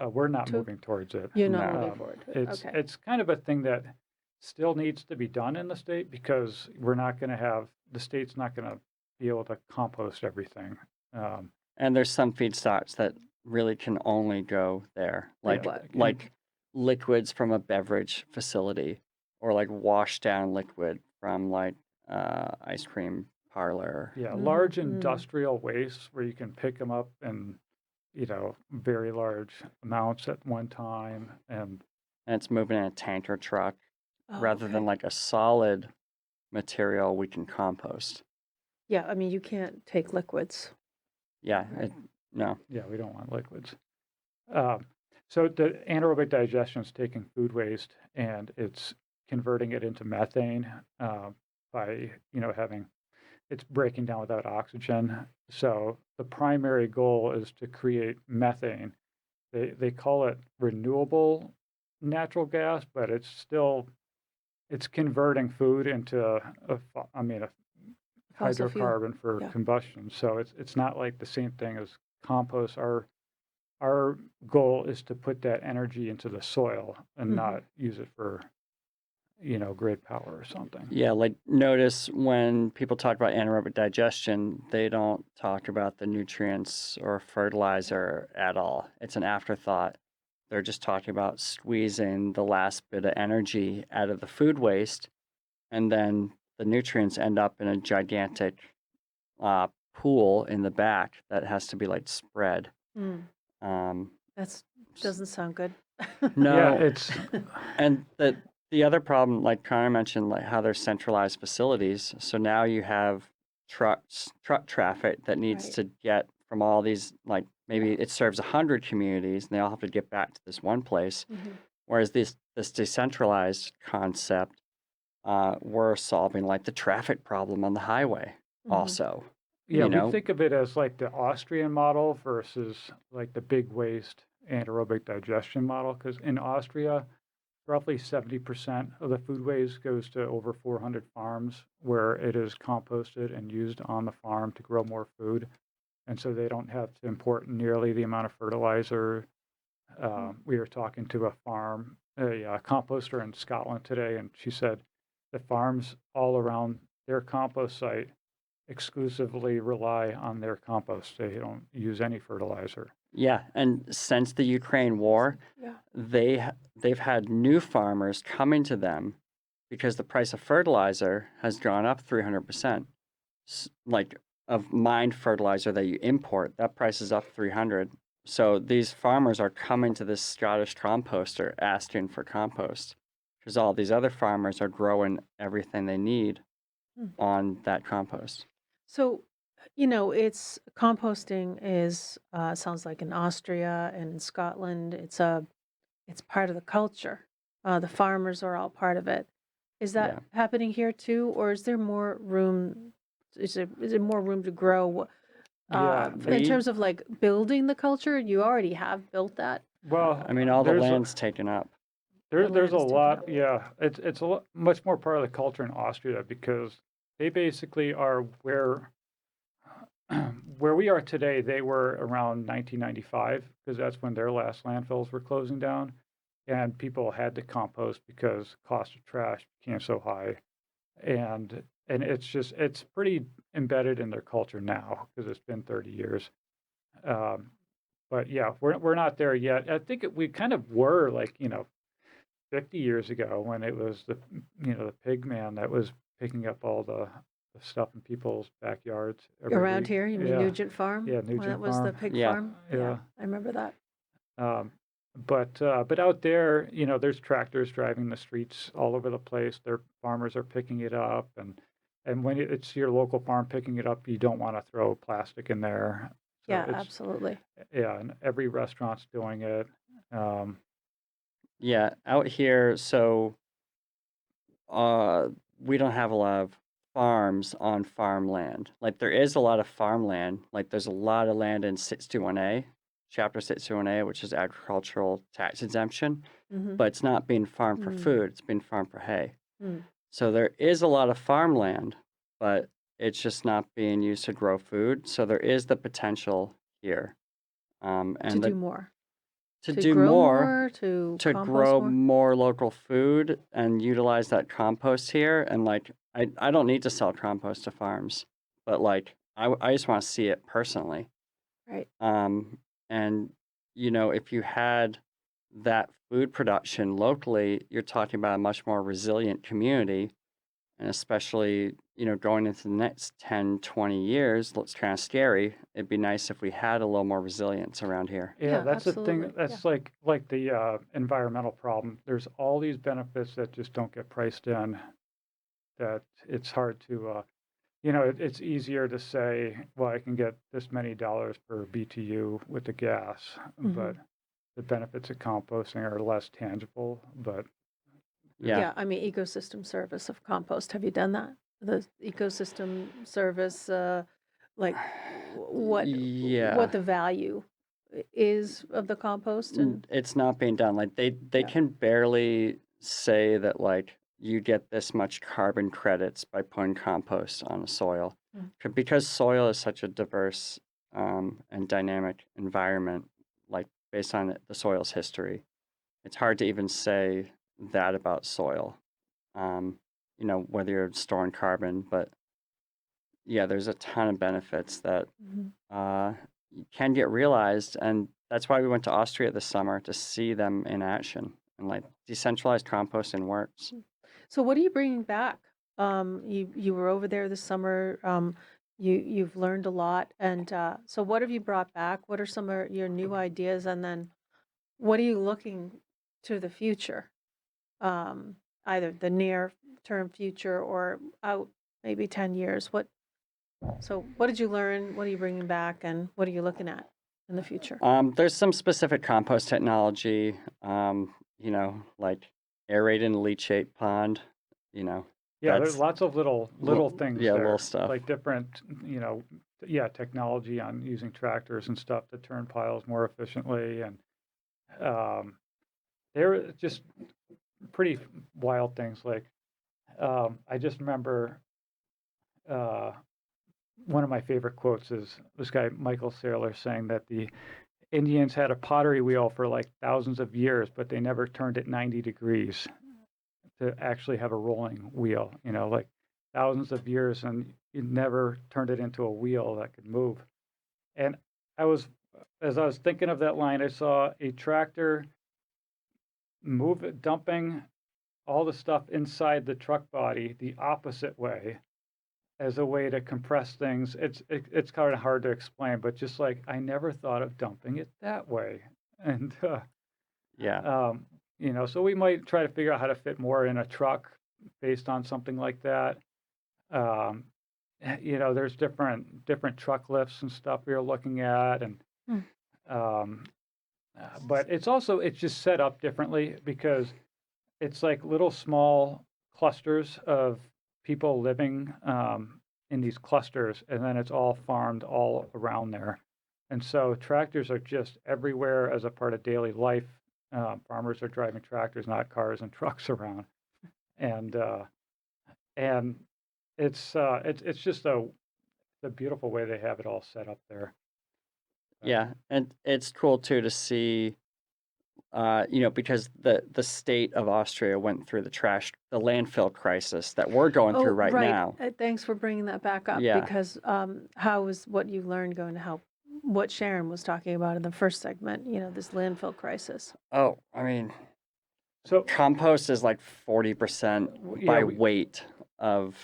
We're not to? moving towards it. You're not No. moving forward to it. Okay. It's kind of a thing that still needs to be done in the state because the state's not going to be able to compost everything. And there's some feedstocks that really can only go there, like what? like liquids from a beverage facility, or like washed down liquid from like ice cream parlor. Yeah, large Mhm. industrial wastes where you can pick them up in, very large amounts at one time. And And it's moving in a tanker truck Oh, rather than okay. like a solid material we can compost. Yeah, I mean, you can't take liquids. Yeah, no. yeah, we don't want liquids. So the anaerobic digestion is taking food waste and it's converting it into methane by, it's breaking down without oxygen. So the primary goal is to create methane. They call it renewable natural gas, but it's converting food into a Fossil fuel. hydrocarbon for Yeah. combustion. So it's not like the same thing as compost. Our goal is to put that energy into the soil and not use it for, grid power or something. Yeah, like notice when people talk about anaerobic digestion, they don't talk about the nutrients or fertilizer at all. It's an afterthought. They're just talking about squeezing the last bit of energy out of the food waste, and then the nutrients end up in a gigantic pool in the back that has to be like spread. Mm, Um, that doesn't sound good. no, Yeah, it's and the other problem, like Conor mentioned, like how there's centralized facilities. So now you have truck traffic that needs Right. to get from all these, like maybe it serves 100 communities, and they all have to get back to this one place. Mhm. Whereas this decentralized concept, we're solving like the traffic problem on the highway Mhm. also. Yeah, You we know, think of it as like the Austrian model versus like the big waste anaerobic digestion model. Because in Austria, roughly 70% of the food waste goes to over 400 farms where it is composted and used on the farm to grow more food. And so they don't have to import nearly the amount of fertilizer. We were talking to a composter in Scotland today, and she said the farms all around their compost site exclusively rely on their compost. They don't use any fertilizer. Yeah, and since the Ukraine war, Yeah. they've had new farmers coming to them because the price of fertilizer has gone up 300%. Like of mined fertilizer that you import, that price is up 300. So these farmers are coming to this Scottish composter asking for compost because all these other farmers are growing everything they need Hmm. on that compost. So, it's composting is sounds like in Austria and in Scotland. It's part of the culture. The farmers are all part of it. Is Yeah. that happening here too, or is there more room? Is there more room to grow? Yeah, In We- terms of like building the culture, you already have built that. well, I mean, all the there's land's taken up. there's land a is taken lot. up. Yeah, it's a lot, much more part of the culture in Austria because they basically are where we are today. They were around 1995 because that's when their last landfills were closing down, and people had to compost because cost of trash became so high, and it's pretty embedded in their culture now because it's been 30 years. Um, but yeah, we're not there yet. I think we kind of were like 50 years ago when it was the pig man that was picking up all the stuff in people's backyards every Around week. here, you mean Yeah, Nugent Farm? yeah, When Nugent that was the Farm. pig Yeah. farm? Yeah. I remember that. Um, but out there, there's tractors driving the streets all over the place. Their farmers are picking it up, and when it's your local farm picking it up, you don't want to throw plastic in there. So Yeah, it's absolutely. yeah, and every restaurant's doing it. Um, Yeah, out here, so uh, we don't have a lot of farms on farmland. Like there is a lot of farmland. Like there's a lot of land in 621A, Chapter 621A, which is agricultural tax exemption, Hmm. but it's not being farmed for Mm. food. It's being farmed for hay. Mm. So there is a lot of farmland, but it's just not being used to grow food. So there is the potential here, To and do more. to To do grow more. more, to To compost grow more? more local food and utilize that compost here. And like, I don't need to sell compost to farms, but like, I just want to see it personally. Right. And, if you had that food production locally, you're talking about a much more resilient community. And especially, going into the next 10, 20 years, looks kind of scary. It'd be nice if we had a little more resilience around here. Yeah, Yeah, that's the absolutely. thing. That's like the environmental problem. There's all these benefits that just don't get priced in. That it's hard to, it's easier to say, well, I can get this many dollars per BTU with the gas, but the benefits of composting are less tangible. But Yeah. Yeah, I mean, ecosystem service of compost. Have you done that? The ecosystem service, like Yeah. what the value is of the compost and It's not being done. Like they Yeah. can barely say that like you get this much carbon credits by putting compost on the soil. Because soil is such a diverse and dynamic environment, like based on the soil's history. It's hard to even say that about soil. Whether you're storing carbon, but yeah, there's a ton of benefits that can get realized, and that's why we went to Austria this summer to see them in action. And like decentralized composting works. So what are you bringing back? You were over there this summer. You've learned a lot, and so what have you brought back? What are some of your new ideas, and then what are you looking to the future? Either the near term future or out maybe 10 years. So what did you learn? What are you bringing back, and what are you looking at in the future? There's some specific compost technology, like aerating a leachate pond. yeah, That's there's lots of little things yeah, there, little stuff. like different, technology on using tractors and stuff to turn piles more efficiently, and they're just pretty wild things. Like I just remember one of my favorite quotes is this guy Michael Saylor saying that the Indians had a pottery wheel for like thousands of years, but they never turned it 90 degrees to actually have a rolling wheel. Like thousands of years, and you never turned it into a wheel that could move. And as I was thinking of that line, I saw a tractor dumping all the stuff inside the truck body the opposite way as a way to compress things. It's kind of hard to explain, but just like I never thought of dumping it that way. And Yeah. so we might try to figure out how to fit more in a truck based on something like that. Um, there's different truck lifts and stuff we were looking at, and Hmm. but it's just set up differently because it's like little small clusters of people living in these clusters, and then it's all farmed all around there. And so tractors are just everywhere as a part of daily life. Farmers are driving tractors, not cars and trucks around, and and it's just a beautiful way they have it all set up there. Yeah, and it's cool too to see, because the state of Austria went through the landfill crisis that we're going through right now. Thanks for bringing that back up Yeah. because how is what you learned going to help what Sharon was talking about in the first segment, this landfill crisis? Oh, I mean, So compost is like 40% yeah, by weight of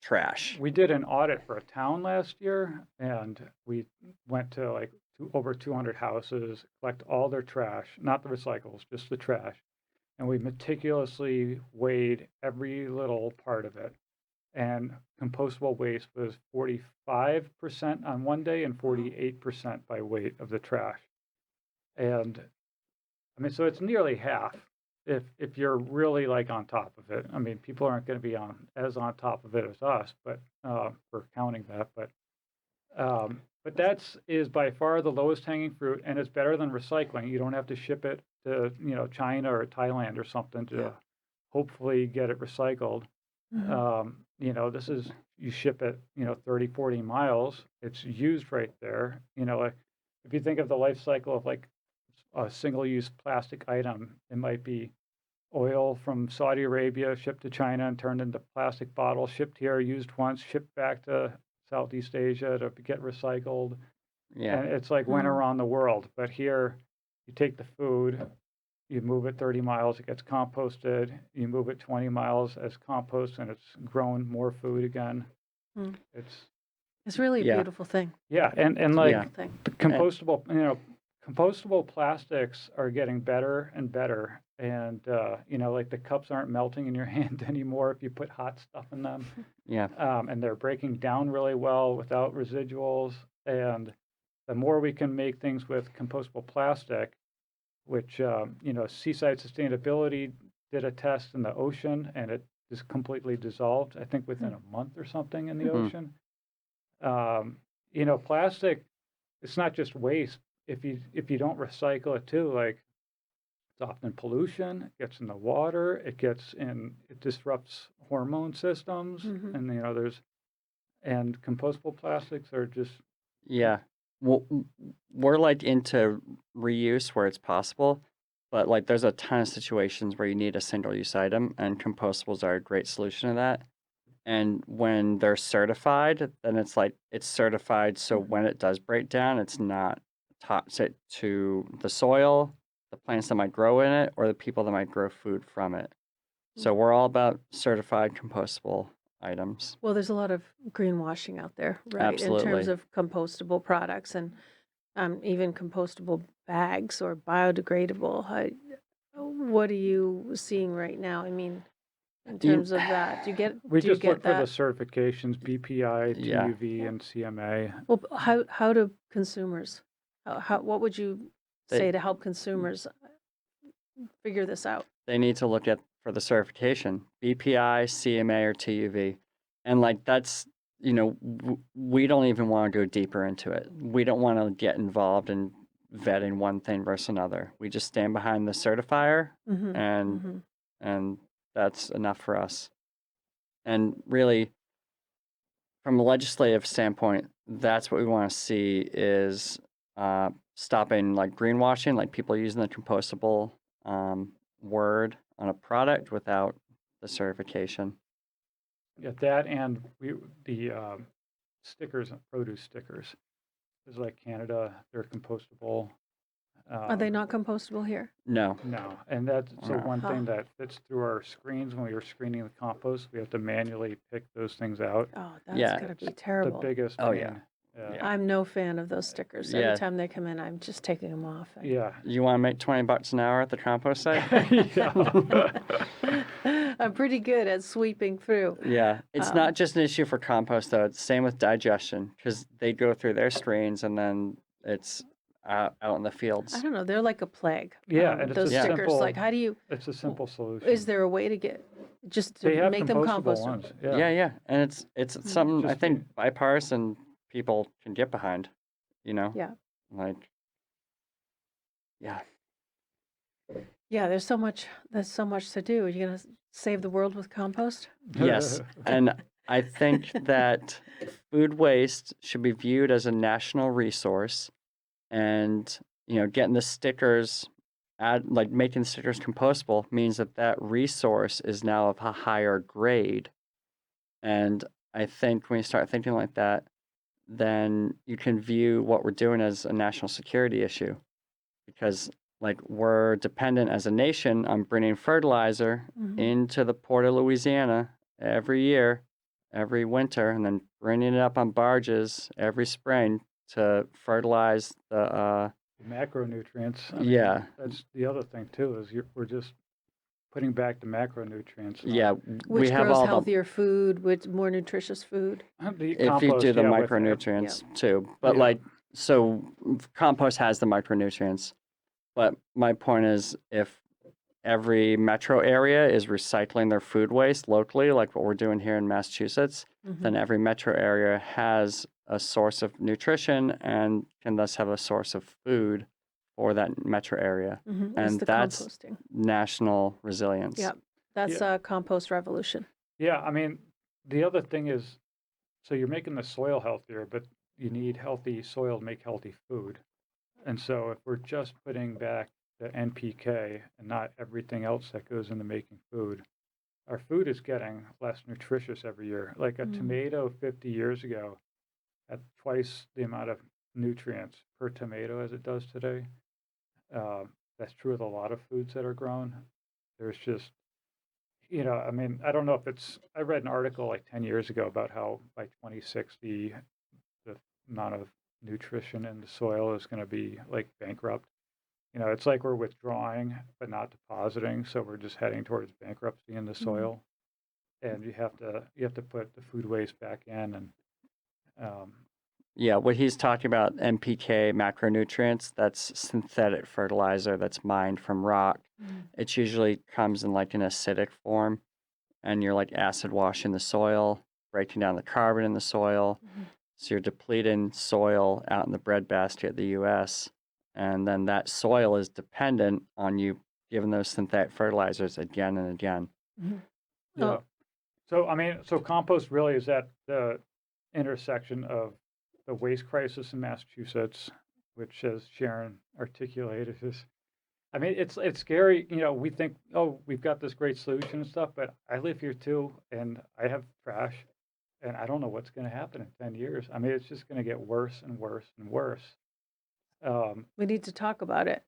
trash. we did an audit for a town last year, and we went to like over 200 houses, collect all their trash, not the recyclables, just the trash. And we meticulously weighed every little part of it. And compostable waste was 45% on one day and 48% by weight of the trash. And I mean, so it's nearly half if you're really like on top of it. I mean, people aren't going to be as on top of it as us, but for counting that. But that's is by far the lowest hanging fruit, and it's better than recycling. You don't have to ship it to China or Thailand or something to hopefully get it recycled. This is you ship it 30, 40 miles. It's used right there. Like, if you think of the life cycle of like a single-use plastic item, it might be oil from Saudi Arabia shipped to China and turned into plastic bottles, shipped here, used once, shipped back to Southeast Asia to get recycled. Yeah. And it's like went around the world. But here, you take the food, you move it 30 miles, it gets composted. You move it 20 miles as compost, and it's grown more food again. Mm. It's really a Yeah. beautiful thing. yeah, and It's a like beautiful thing. compostable, compostable plastics are getting better and better. And like the cups aren't melting in your hand anymore if you put hot stuff in them. Yeah. And they're breaking down really well without residuals. And the more we can make things with compostable plastic, which Seaside Sustainability did a test in the ocean, and it is completely dissolved, I think within a month or something in the Mhm. ocean. Plastic, it's not just waste. If you don't recycle it too, like it's often pollution, it gets in the water, it disrupts hormone systems, and and compostable plastics are just Yeah. Well, we're like into reuse where it's possible, but like there's a ton of situations where you need a single-use item, and compostables are a great solution to that. And when they're certified, then it's certified so when it does break down, it's not toxic to the soil, the plants that might grow in it, or the people that might grow food from it. So we're all about certified compostable items. Well, there's a lot of greenwashing out there, right? In terms Absolutely. of compostable products and even compostable bags or biodegradable. What are you seeing right now? I mean, in You- terms of that, we do you just get look for the that? certifications, BPI, Yeah. TUV, and CMA. Well, how do consumers? What would you say They to help consumers figure this out? they need to look at for the certification, BPI, CMA, or TUV. And like that's, we don't even want to go deeper into it. We don't want to get involved in vetting one thing versus another. We just stand behind the certifier Mm-hmm. and Mm-hmm. and that's enough for us. And really, from a legislative standpoint, that's what we want to see is stopping like greenwashing, like people using the compostable word on a product without the certification. Yeah, that and the stickers, produce stickers. There's like Canada, they're compostable. Are they not compostable here? No. No, and that's so No. one Huh. thing that fits through our screens when we were screening the compost. We have to manually pick those things out. Oh, that's Yeah. gotta be The terrible. biggest Oh, pain. yeah. Yeah. I'm no fan of those stickers. Every Yeah. time they come in, I'm just taking them off. Yeah. You want to make $20 an hour at the compost site? Yeah. I'm pretty good at sweeping through. Yeah, it's Um, not just an issue for compost though. It's same with digestion because they go through their strains and then it's out in the I fields. don't know. They're like a plague. Yeah, and it's those a stickers. simple- Like, how do you? It's a simple solution. Is there a way to get just They to have make them compostable compostable? ones. Yeah, and it's something I Just think bipartisan people can get behind. You know. Yeah. Like. Yeah. Yeah, there's so much. There's so much to do. Are you gonna save the world with compost? Yes, and I think that food waste should be viewed as a national resource, and getting the stickers, like making the stickers compostable means that that resource is now of a higher grade, and I think when you start thinking like that, then you can view what we're doing as a national security issue, because like we're dependent as a nation on bringing fertilizer Mhm. into the port of Louisiana every year, every winter, and then bringing it up on barges every spring to fertilize the. Macronutrients. I Yeah. mean, that's the other thing too, is we're just putting back the macronutrients. Yeah, we Which have grows all healthier food, with more nutritious food. The if you compost, do the yeah, with micronutrients too. But Yeah. so compost has the micronutrients. But my point is, if every metro area is recycling their food waste locally, like what we're doing here in Massachusetts, then every metro area has a source of nutrition and can thus have a source of food for that metro area. It's And the that's composting. national resilience. Yep. That's a compost revolution. Yeah, I mean, the other thing is, so you're making the soil healthier, but you need healthy soil to make healthy food. And so if we're just putting back the NPK and not everything else that goes into making food, our food is getting less nutritious every year. Like a tomato 50 years ago had twice the amount of nutrients per tomato as it does today. That's true with a lot of foods that are grown. There's just, I mean, I don't know if I read an article like 10 years ago about how by 2060, the amount of nutrition in the soil is going to be like bankrupt. It's like we're withdrawing but not depositing, so we're just heading towards bankruptcy in the soil. And you have to put the food waste back in, and Yeah, what he's talking about, NPK, macronutrients, that's synthetic fertilizer that's mined from rock. It usually comes in like an acidic form, and you're like acid washing the soil, breaking down the carbon in the soil. So you're depleting soil out in the breadbasket of the U.S., and then that soil is dependent on you giving those synthetic fertilizers again and again. yeah. So I mean, so compost really is at the intersection of the waste crisis in Massachusetts, which, as Sharon articulated, is. I mean, it's scary. We think, oh, we've got this great solution and stuff, but I live here too, and I have trash, and I don't know what's going to happen in 10 years. I mean, it's just going to get worse and worse and worse. We need to talk about it.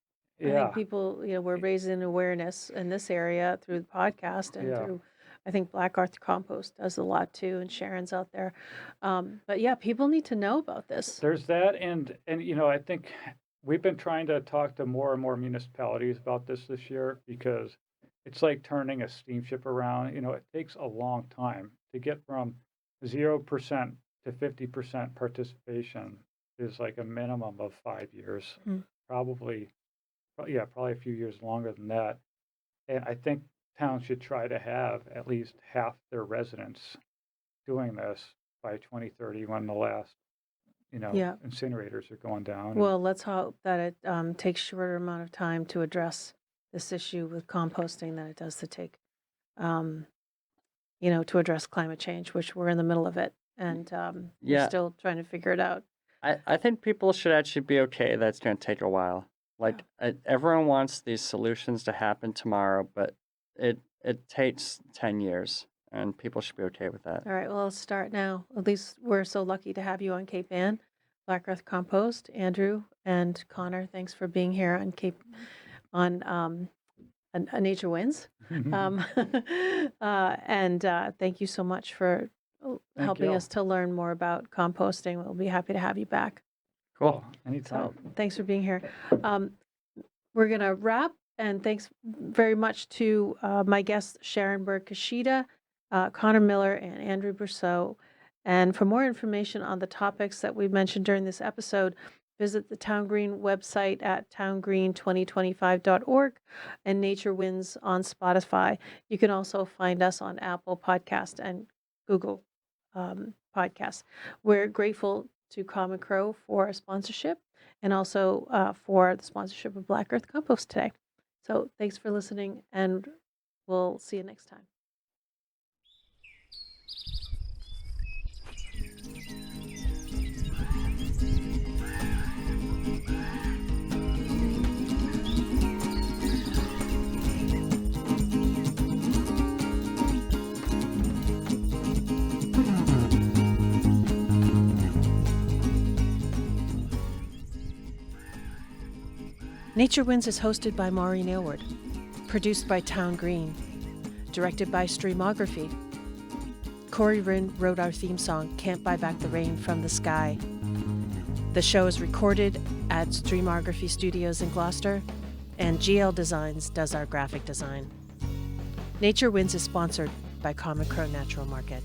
I Yeah, think people, we're raising awareness in this area through the podcast and Yeah. through, I think Black Earth Compost does a lot too, and Sharon's out there. But yeah, people need to know about this. there's that, and I think we've been trying to talk to more and more municipalities about this year, because it's like turning a steamship around. It takes a long time to get from 0% to 50% participation. Is like a minimum of 5 years, probably a few years longer than that. And I think towns should try to have at least half their residents doing this by 2030, when the last Yeah. incinerators are going down. Well, let's hope that it takes shorter amount of time to address this issue with composting than it does to take, to address climate change, which we're in the middle of it, and we're Yeah. still trying to figure it out. I think people should actually be okay. That's going to take a while. Like everyone wants these solutions to happen tomorrow, but it takes 10 years. and people should be okay with that. All right, well, let's start now. At least we're so lucky to have you on Cape Ann, Black Earth Compost. Andrew and Connor, thanks for being here on Nature Wins. Thank you so much for helping you. us to learn more about composting. We'll be happy to have you back. Cool. Anytime. So thanks for being here. We're going to wrap, and thanks very much to my guests, Sharon Byrne Kishida, Conor Miller, and Andrew Brousseau. And for more information on the topics that we mentioned during this episode, visit the Town Green website at towngreen2025.org and Nature Wins on Spotify. You can also find us on Apple Podcast and Google Podcasts. We're grateful to Common Crow for a sponsorship and also for the sponsorship of Black Earth Compost today. So thanks for listening, and we'll see you next time. Nature Winds is hosted by Maureen Aylward, produced by Town Green, directed by Streamography. Corey Rinn wrote our theme song, Can't Buy Back the Rain from the Sky. The show is recorded at Streamography Studios in Gloucester, and GL Designs does our graphic design. Nature Winds is sponsored by Common Crow Natural Market.